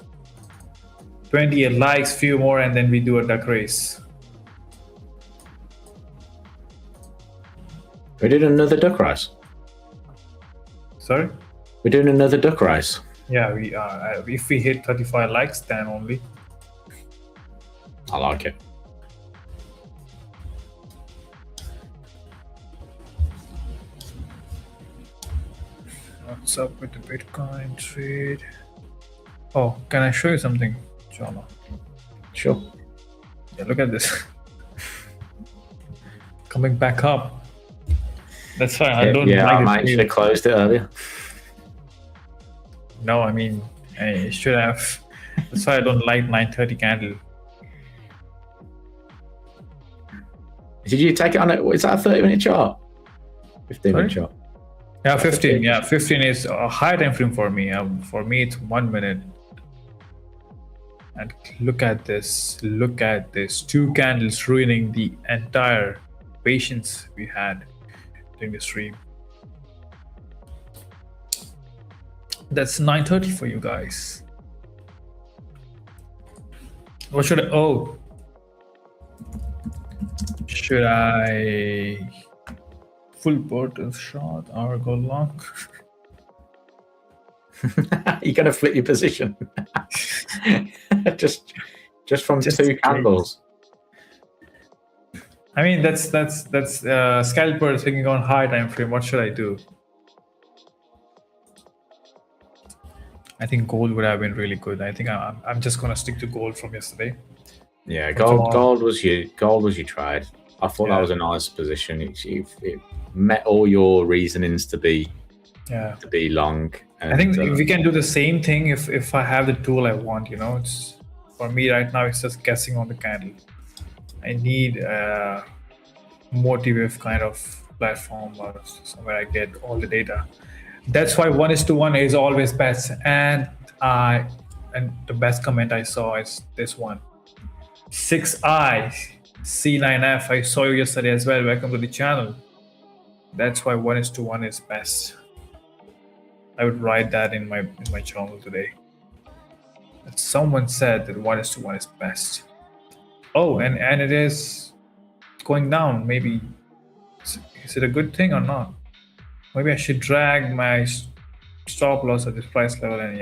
28 likes, few more, and then we do a duck race. We did another duck race. Sorry? We're doing another duck race. Yeah, we are. If we hit 35 likes, then only. I like it. What's up with the Bitcoin trade? Oh, can I show you something, Jana? Sure. Yeah, look at this. Coming back up. That's fine. I don't like I might should have closed it earlier. No, I mean, I should have. That's why I don't like 9:30 candle. Did you take it on it? Is that a 30-minute chart? 15-minute chart. Yeah, 15. Yeah, 15 is a high time frame for me. For me, it's 1 minute. And look at this. Look at this. 2 candles ruining the entire patience we had during the stream. That's 9:30 for you guys. What should I? Oh, should I full portal short or go long? You're gonna flip your position. just from Just 2 candles. I mean, that's scalper thinking on high time frame. What should I do? I think gold would have been really good. I think I'm just gonna stick to gold from yesterday. Yeah, gold was your trade. I thought that was a nice position. It met all your reasonings to be long. And, I think we can do the same thing if I have the tool I want. You know, it's for me right now. It's just guessing on the candle. I need a multi-wave kind of platform or somewhere I get all the data. That's why 1:1 is always best. And the best comment I saw is this one. 6i C9F. I saw you yesterday as well. Welcome to the channel. That's why 1:1 is best. I would write that in my channel today. Someone said that 1:1 is best. Oh, and it is going down. Maybe is it a good thing or not? Maybe I should drag my stop loss at this price level and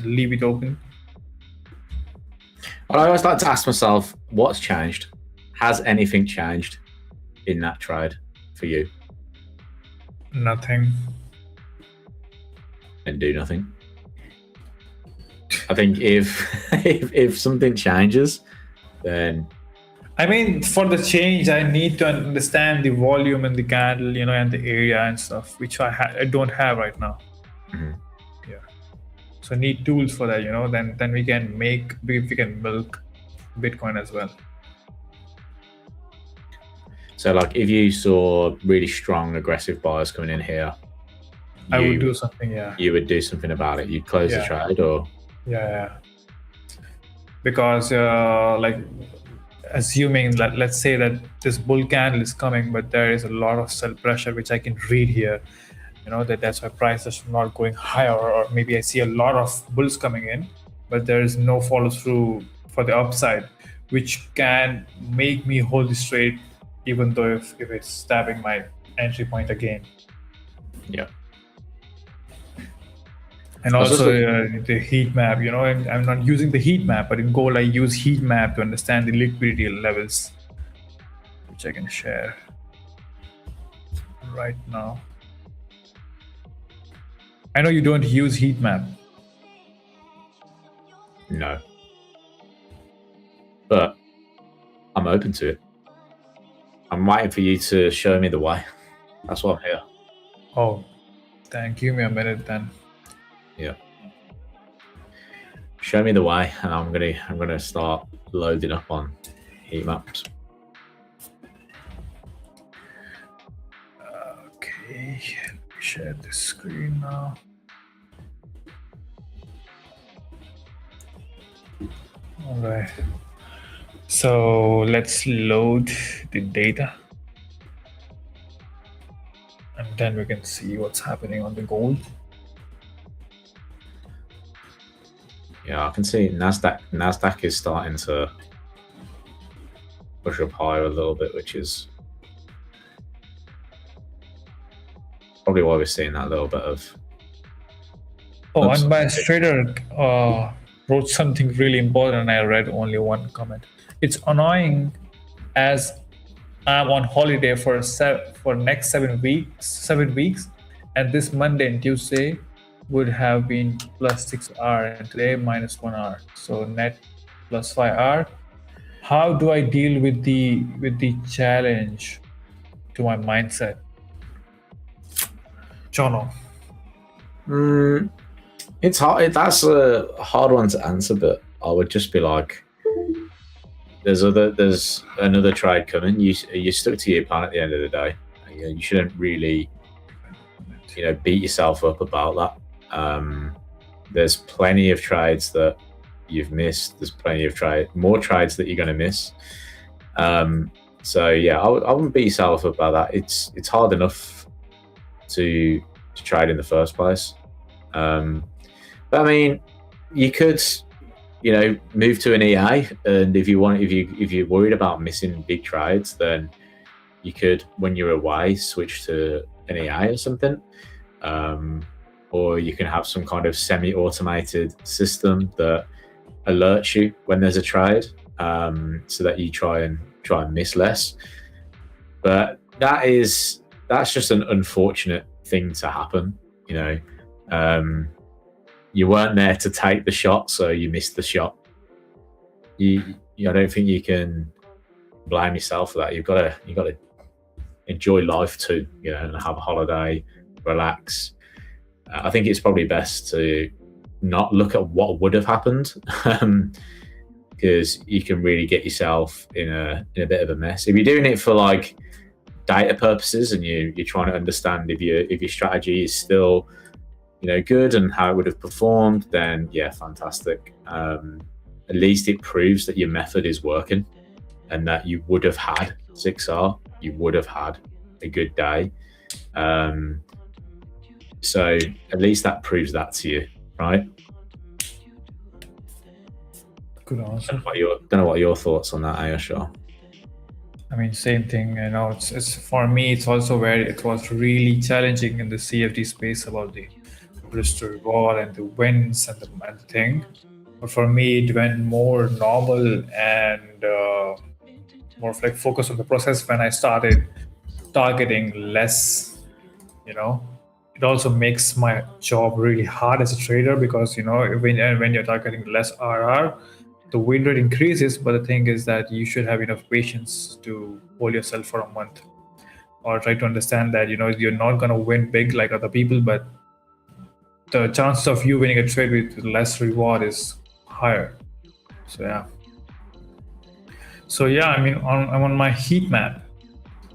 leave it open. Well, I always like to ask myself, what's changed? Has anything changed in that trade for you? Nothing. And do nothing. I think if something changes, then I mean, for the change, I need to understand the volume and the candle, you know, and the area and stuff, which I don't have right now. Mm-hmm. Yeah. So I need tools for that, you know. Then we can milk Bitcoin as well. So, like, if you saw really strong, aggressive buyers coming in here, I would do something. Yeah. You would do something about it. You'd close the trade, or because assuming that, let's say that this bull candle is coming, but there is a lot of sell pressure which I can read here, that's why price is not going higher, or maybe I see a lot of bulls coming in, but there is no follow through for the upside, which can make me hold this trade, even though if it's stabbing my entry point again. Yeah. And also the heat map, and I'm not using the heat map, but in gold I use heat map to understand the liquidity levels, which I can share right now. I know you don't use heat map. No. But I'm open to it. I'm waiting for you to show me the way. That's why I'm here. Oh, give me a minute then. Yeah. Show me the way, and I'm gonna start loading up on heat maps. Okay, let me share the screen now. All right. So let's load the data, and then we can see what's happening on the gold. Yeah, I can see Nasdaq is starting to push up higher a little bit, which is probably why we're seeing that little bit of. Oh, Unbiased Trader wrote something really important. I read only one comment. It's annoying as I'm on holiday for next 7 weeks, and this Monday and Tuesday would have been plus 6 hour, and today minus 1 hour. So net plus 5 hour. How do I deal with the challenge to my mindset, Jono? It's hard. That's a hard one to answer, but I would just be like, there's another trade coming. You stuck to your plan at the end of the day. You shouldn't really, beat yourself up about that. There's plenty of trades that you've missed. There's plenty of more trades that you're going to miss. So yeah, I wouldn't beat yourself up about that. It's hard enough to trade in the first place. But I mean, you could, move to an EA, and if you're worried about missing big trades, then you could, when you're away, switch to an EA or something. Or you can have some kind of semi-automated system that alerts you when there's a trade, so that you try and miss less. But that's just an unfortunate thing to happen. You weren't there to take the shot, so you missed the shot. I don't think you can blame yourself for that. You've got to enjoy life too, and have a holiday, relax. I think it's probably best to not look at what would have happened, because you can really get yourself in a bit of a mess. If you're doing it for like data purposes and you're trying to understand if your strategy is still good and how it would have performed, then yeah, fantastic. At least it proves that your method is working and that you would have had 6R, you would have had a good day. So at least that proves that to you, right? Good answer. Don't know what your thoughts on that, Ayush are. I mean, same thing. It's for me. It's also where it was really challenging in the CFD space about the risk to reward and the wins and the thing. But for me, it went more normal and more like focus on the process when I started targeting less. It also makes my job really hard as a trader, because when you're targeting less RR, the win rate increases, but the thing is that you should have enough patience to hold yourself for a month, or try to understand that you're not going to win big like other people, but the chances of you winning a trade with less reward is higher. So yeah, I mean, I'm on my heat map.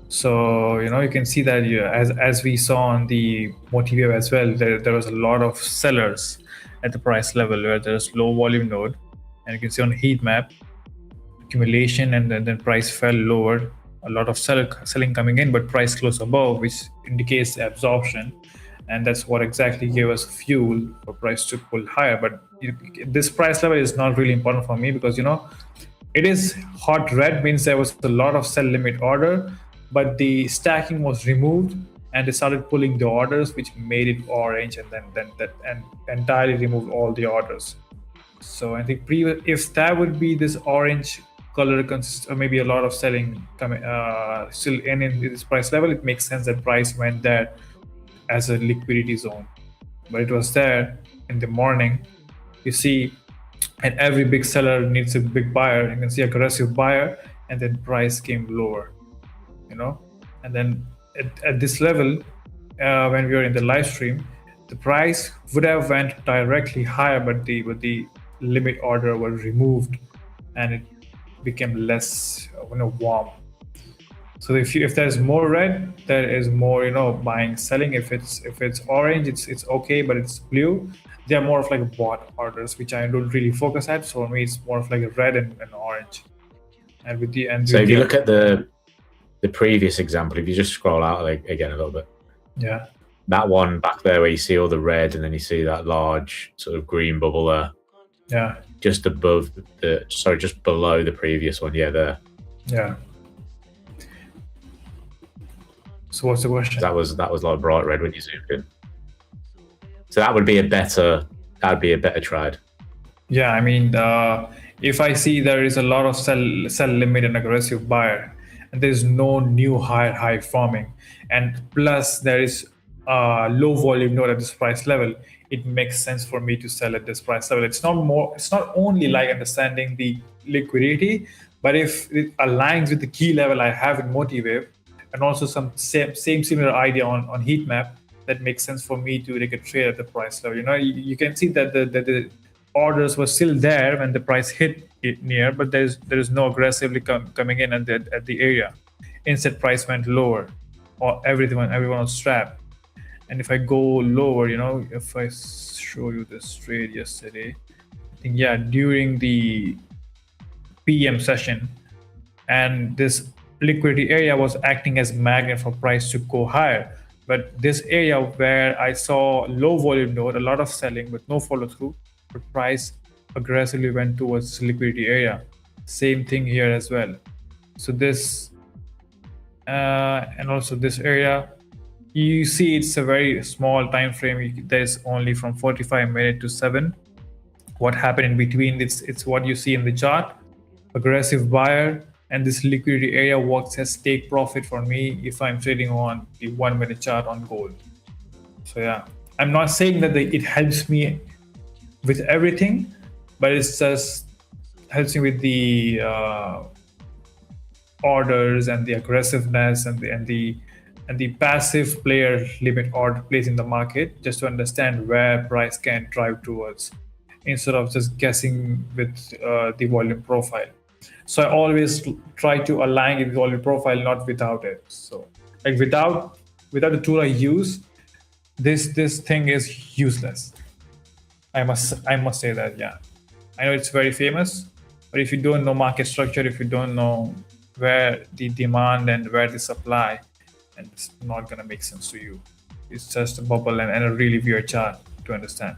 So you can see that as we saw on the Motivio as well, there was a lot of sellers at the price level where there's low volume node, and you can see on the heat map accumulation, and then price fell lower. A lot of selling coming in, but price closed above, which indicates absorption, and that's what exactly gave us fuel for price to pull higher. But this price level is not really important for me, because it is hot red, means there was a lot of sell limit order, but the stacking was removed and they started pulling the orders, which made it orange, and then that and entirely removed all the orders. So I think if that would be this orange color consists, or maybe a lot of selling coming still in this price level, it makes sense that price went there as a liquidity zone. But it was there in the morning, you see, and every big seller needs a big buyer. You can see aggressive buyer, and then price came lower, and then at this level, when we were in the live stream, the price would have went directly higher, but the limit order was removed and it became less warm. So if there's more red, there is more buying, selling. If it's orange, it's okay, but it's blue, they're more of like bought orders, which I don't really focus at. So for me, it's more of like a red and orange. And if you look at the previous example, if you just scroll out again a little bit, yeah, that one back there where you see all the red, and then you see that large sort of green bubble there, yeah, just below the previous one, there. Yeah. So what's the question? That was like bright red when you zoomed in. So that would be a better trade. Yeah, I mean, if I see there is a lot of sell limit and aggressive buyer, and there's no new high forming, and plus there is low volume node at this price level, it makes sense for me to sell at this price level. It's not only like understanding the liquidity, but if it aligns with the key level I have in Motivate, and also some similar idea on heat map, that makes sense for me to take a trade at the price level. You can see that the orders were still there when the price hit it near, but there is no aggressively coming in at the area. Instead, price went lower, or everyone was strapped. And if I go lower, if I show you this trade yesterday, I think during the PM session, and this liquidity area was acting as magnet for price to go higher. But this area where I saw low volume node, a lot of selling with no follow through, but price aggressively went towards liquidity area. Same thing here as well. So this and also this area, you see it's a very small time frame. There's only from 45 minutes to 7. What happened in between, it's what you see in the chart. Aggressive buyer, and this liquidity area works as take profit for me if I'm trading on the 1 minute chart on gold. So I'm not saying that it helps me with everything, but it's just helps me with the orders and the aggressiveness and the passive player limit order plays in the market, just to understand where price can drive towards, instead of just guessing with the volume profile. So I always try to align with the volume profile, not without it. So like without the tool I use, this thing is useless. I must say that. I know it's very famous, but if you don't know market structure, if you don't know where the demand and where the supply, and it's not gonna make sense to you. It's just a bubble and a really weird chart to understand.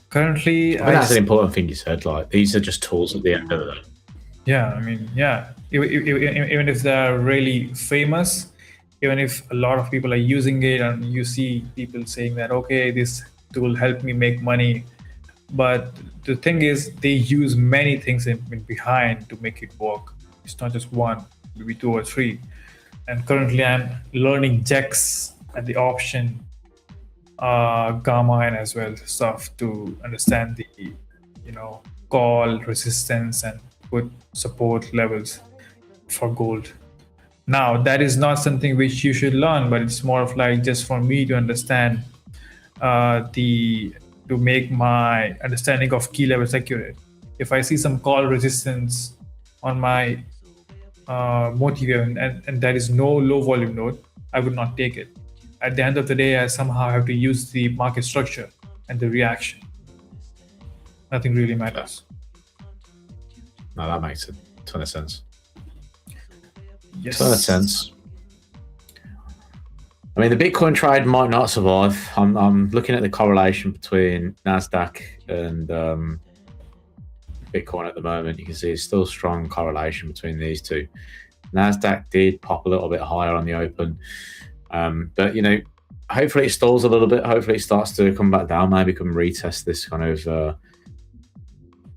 Currently, that's an important thing you said. Like, these are just tools at the end of the day. Yeah, I mean, even if they're really famous, even if a lot of people are using it, and you see people saying that, okay, this tool helped me make money, but the thing is, they use many things in behind to make it work. It's not just one, maybe 2 or 3. And currently, I'm learning JEX and the option gamma and as well stuff to understand the call resistance and put support levels for gold. Now that is not something which you should learn, but it's more of like just for me to understand to make my understanding of key levels accurate. If I see some call resistance on my motive and there is no low volume node, I would not take it. At the end of the day, I somehow have to use the market structure and the reaction. Nothing really matters. No, that makes a ton of sense. Yes. Ton of sense. I mean, the Bitcoin trade might not survive. I'm looking at the correlation between Nasdaq and Bitcoin at the moment. You can see it's still a strong correlation between these two. Nasdaq did pop a little bit higher on the open, but hopefully it stalls a little bit. Hopefully it starts to come back down. Maybe come retest this kind of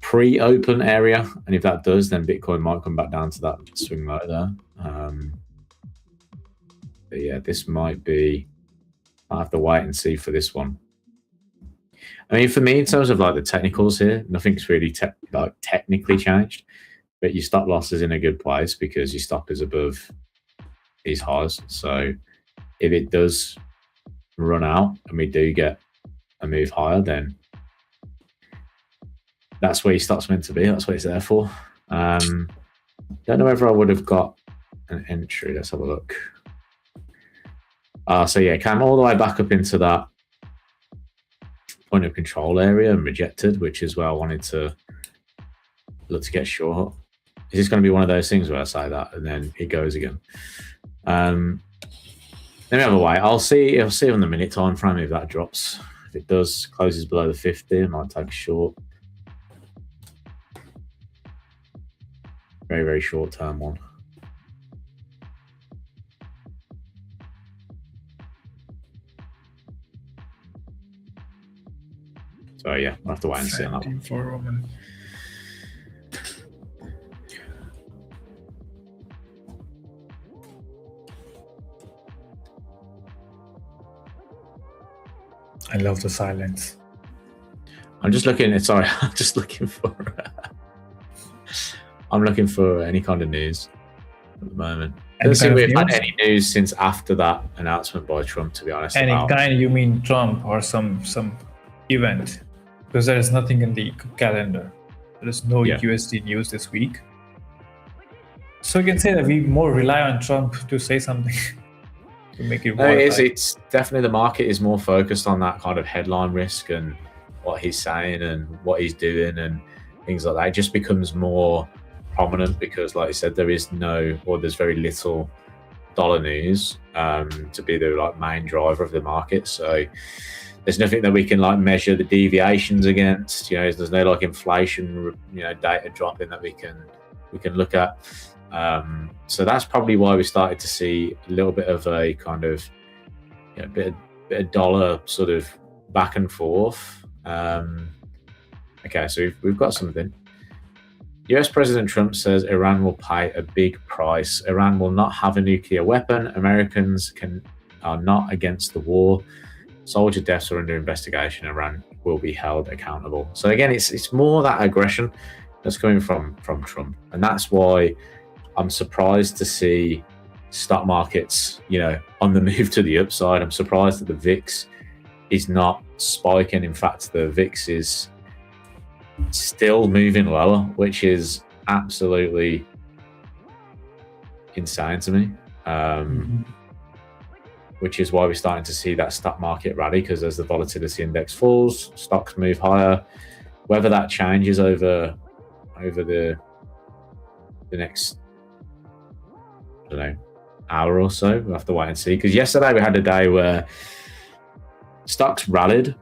pre-open area, and if that does, then Bitcoin might come back down to that swing low there. But yeah, this might be. I'll have to wait and see for this one. I mean, for me, in terms of like the technicals here, nothing's really technically changed, but your stop loss is in a good place because your stop is above these highs. So if it does run out and we do get a move higher, then that's where your stop's meant to be. That's what it's there for. Don't know whether I would have got an entry. Let's have a look. So yeah, came all the way back up into that point of control area and rejected, which is where I wanted to look to get short. Is this going to be one of those things where I say that and then it goes again? Let me have a wait. I'll see on the minute time frame if that drops. If it does, closes below the 50, I might take a short. Very, very short term one. So yeah, I'll have to wait and see on that one. For Roman. I love the silence. I'm just looking. Sorry, I'm just looking for. I'm looking for any kind of news at the moment. I don't think we've had any news since after that announcement by Trump, to be honest. Any kind, you mean Trump or some event? Because there is nothing in the calendar. There is no USD news this week. So you can say that we more rely on Trump to say something to make it work. It's definitely the market is more focused on that kind of headline risk and what he's saying and what he's doing and things like that. It just becomes more prominent because, like I said, there's very little dollar news to be the main driver of the market. So there's nothing that we can measure the deviations against. There's no inflation data dropping that we can look at. So that's probably why we started to see a little bit of a kind of bit of dollar sort of back and forth. Okay, so we've got something. US President Trump says Iran will pay a big price. Iran will not have a nuclear weapon. Americans are not against the war. Soldier deaths are under investigation. Iran will be held accountable. So again, it's more that aggression that's coming from Trump, and that's why I'm surprised to see stock markets, on the move to the upside. I'm surprised that the VIX is not spiking. In fact, the VIX is still moving lower, which is absolutely insane to me. Which is why we're starting to see that stock market rally, because as the volatility index falls, stocks move higher. Whether that changes over the next, I don't know, hour or so, we'll have to wait and see. Because yesterday we had a day where stocks rallied.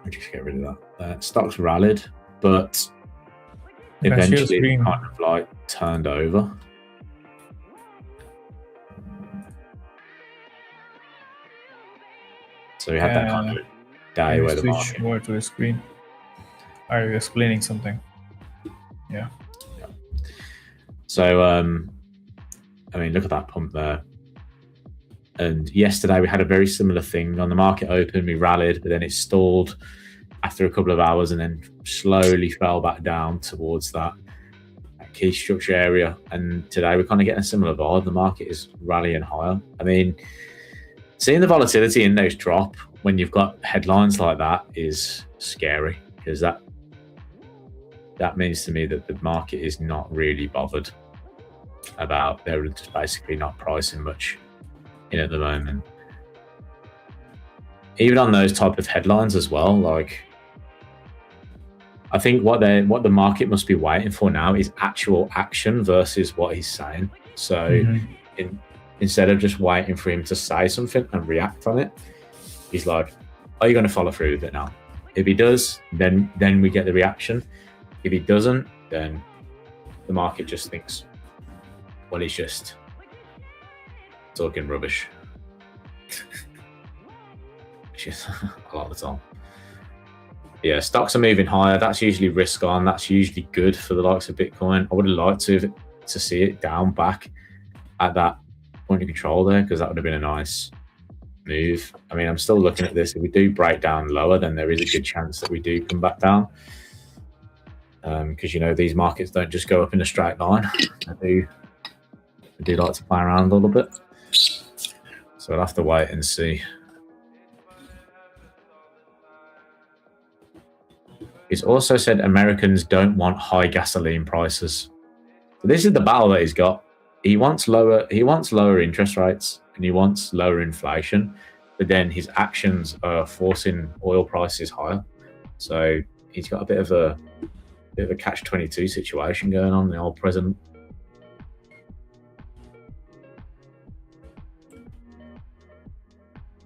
I'll just get rid of that. Stocks rallied, but eventually kind of turned over. So we had that kind of day where the market... Switch more to the screen. Are you explaining something? Yeah. So, I mean, look at that pump there. And yesterday we had a very similar thing. On the market open, we rallied, but then it stalled after a couple of hours and then slowly fell back down towards that key structure area. And today we're kind of getting a similar vibe. The market is rallying higher. I mean, seeing the volatility index drop when you've got headlines like that is scary, because that means to me that the market is not really bothered about, they're just basically not pricing much in at the moment. Even on those type of headlines as well, I think what the market must be waiting for now is actual action versus what he's saying. So instead of just waiting for him to say something and react on it, he's like, are you going to follow through with it now? If he does, then we get the reaction. If he doesn't, then the market just thinks, well, he's just talking rubbish. Just a lot of the time. Yeah, stocks are moving higher. That's usually risk on. That's usually good for the likes of Bitcoin. I would have liked to see it down back at that point of control there, because that would have been a nice move. I mean, I'm still looking at this. If we do break down lower, then there is a good chance that we do come back down. Because these markets don't just go up in a straight line. I do like to play around a little bit. So I'll have to wait and see. It's also said Americans don't want high gasoline prices. So this is the battle that he's got. He wants lower interest rates and he wants lower inflation, but then his actions are forcing oil prices higher. So he's got a bit of a catch-22 situation going on, the old president.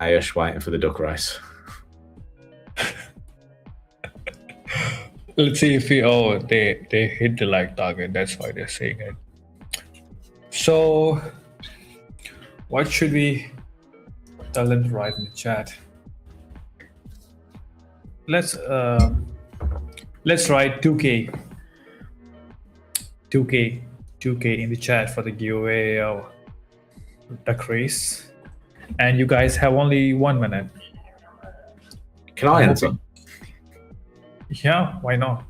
Ayush waiting for the duck race. Let's see if they hit the like target. That's why they're saying it. So what should we tell them to write in the chat? Let's write 2K in the chat for the giveaway of duck race. And you guys have only 1 minute. Can I answer? Yeah, why not?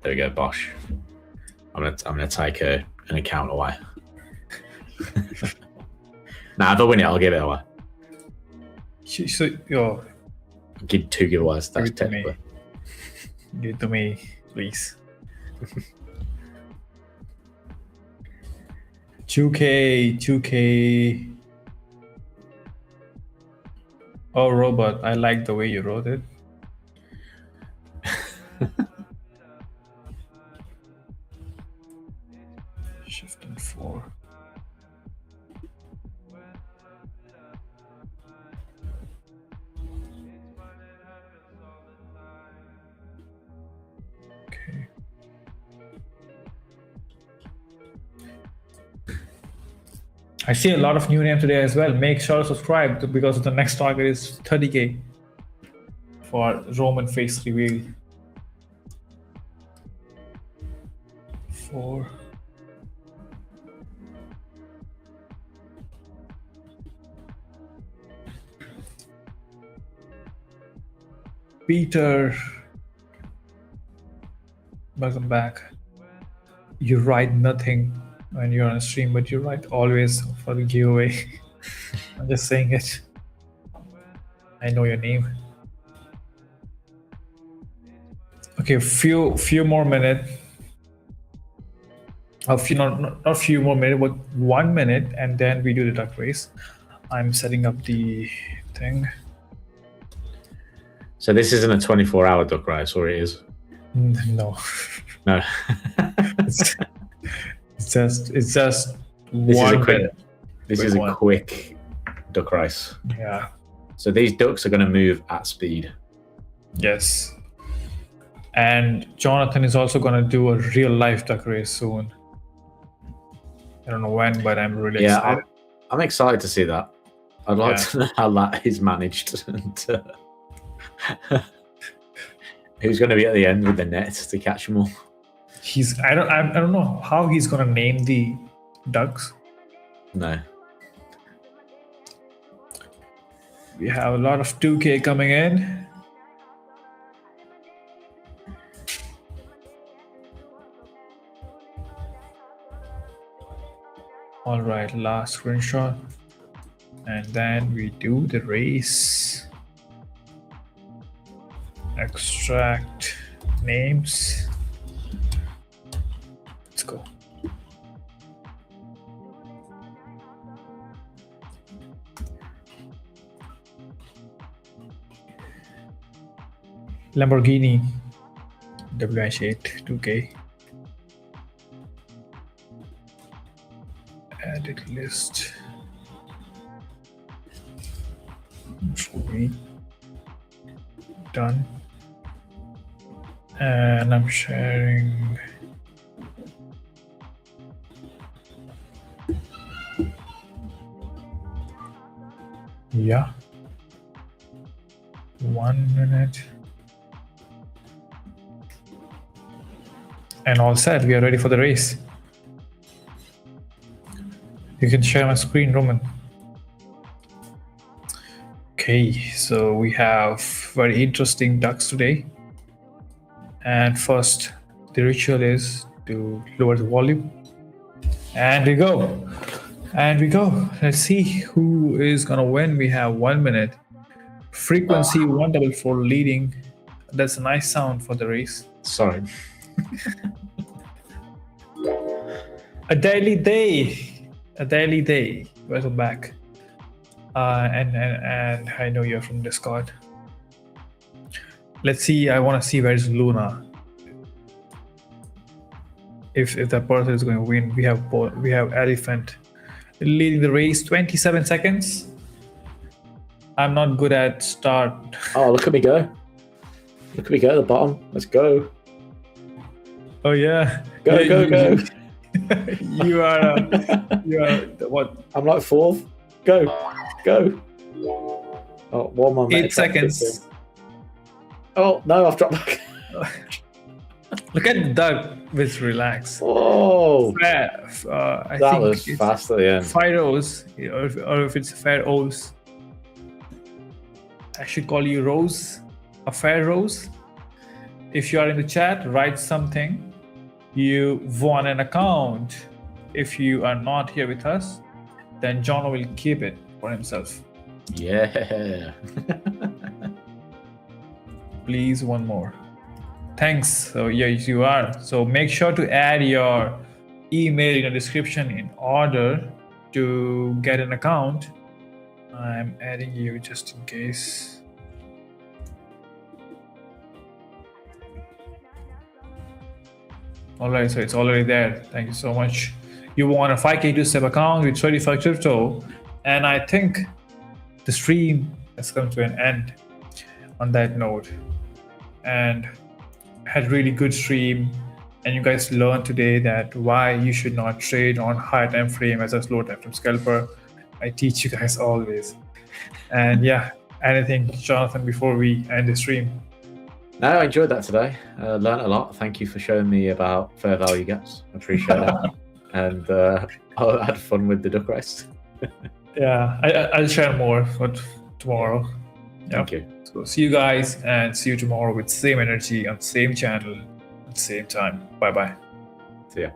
There we go, Bosh. I'm gonna take an account away. Nah, if I win it, I'll give it away. So yo, give 2 giveaways. That's technically. Give it to me, please. 2K. Oh, Robert, I like the way you wrote it. Shift and 4. Okay. I see a lot of new names today as well. Make sure to subscribe because the next target is 30K for Roman face reveal. 4. Peter, welcome back. You write nothing when you're on a stream, but you write always for the giveaway. I'm just saying it. I know your name. Okay, few more minutes. Not few more minutes, but 1 minute, and then we do the duck race. I'm setting up the thing. So this isn't a 24-hour duck race, or it is? No. No. it's just This 1 minute. This is a quick duck race. Yeah. So these ducks are going to move at speed. Yes. And Jonathan is also going to do a real life duck race soon. I don't know when, but I'm really excited. I'm excited to see that. I'd like to know how that is managed. And, who's going to be at the end with the net to catch them all? I don't know how he's going to name the ducks. No. We have a lot of 2K coming in. All right, last screenshot. And then we do the race. Extract names. Let's go. Lamborghini WH8 2K. Edit list. Done. And I'm sharing. Yeah. 1 minute. And all set. We are ready for the race. You can share my screen, Roman. Okay, so we have very interesting ducks today. And first, the ritual is to lower the volume. And we go. And we go. Let's see who is gonna win. We have 1 minute. Frequency 144 leading. That's a nice sound for the race. Sorry. A daily day. Welcome back. And I know you're from Discord. Let's see. I want to see where's Luna. If that person is going to win, we have Elephant leading the race. 27 seconds. I'm not good at start. Oh, look at me go! Look at me go at the bottom. Let's go! Oh yeah. Go! You are what? I'm like fourth. Go! Oh, 1 more minute. 8 seconds. Oh no, I've dropped back. Look at the duck with relax. Oh, I that think was it's fast at the end. Pharaohs, or if it's Pharaohs. I should call you Rose, a Pharaohs. If you are in the chat, write something. You won an account. If you are not here with us, then John will keep it for himself. Yeah. Please, one more. Thanks. So yeah, you are. So make sure to add your email in the description in order to get an account. I'm adding you just in case. All right, so it's already there. Thank you so much. You won a 5K two-step account with Tradeify crypto, and I think the stream has come to an end on that note. And had really good stream, and you guys learned today that why you should not trade on high time frame as a slow time frame scalper. I teach you guys always. And yeah, anything, Jonathan, before we end the stream? No, I enjoyed that today. Learned a lot. Thank you for showing me about fair value gaps. I appreciate that. And I had fun with the duck race. Yeah, I'll share more for tomorrow. Yeah. Thank you. So see you guys, and see you tomorrow with same energy on same channel at same time. Bye bye. See ya.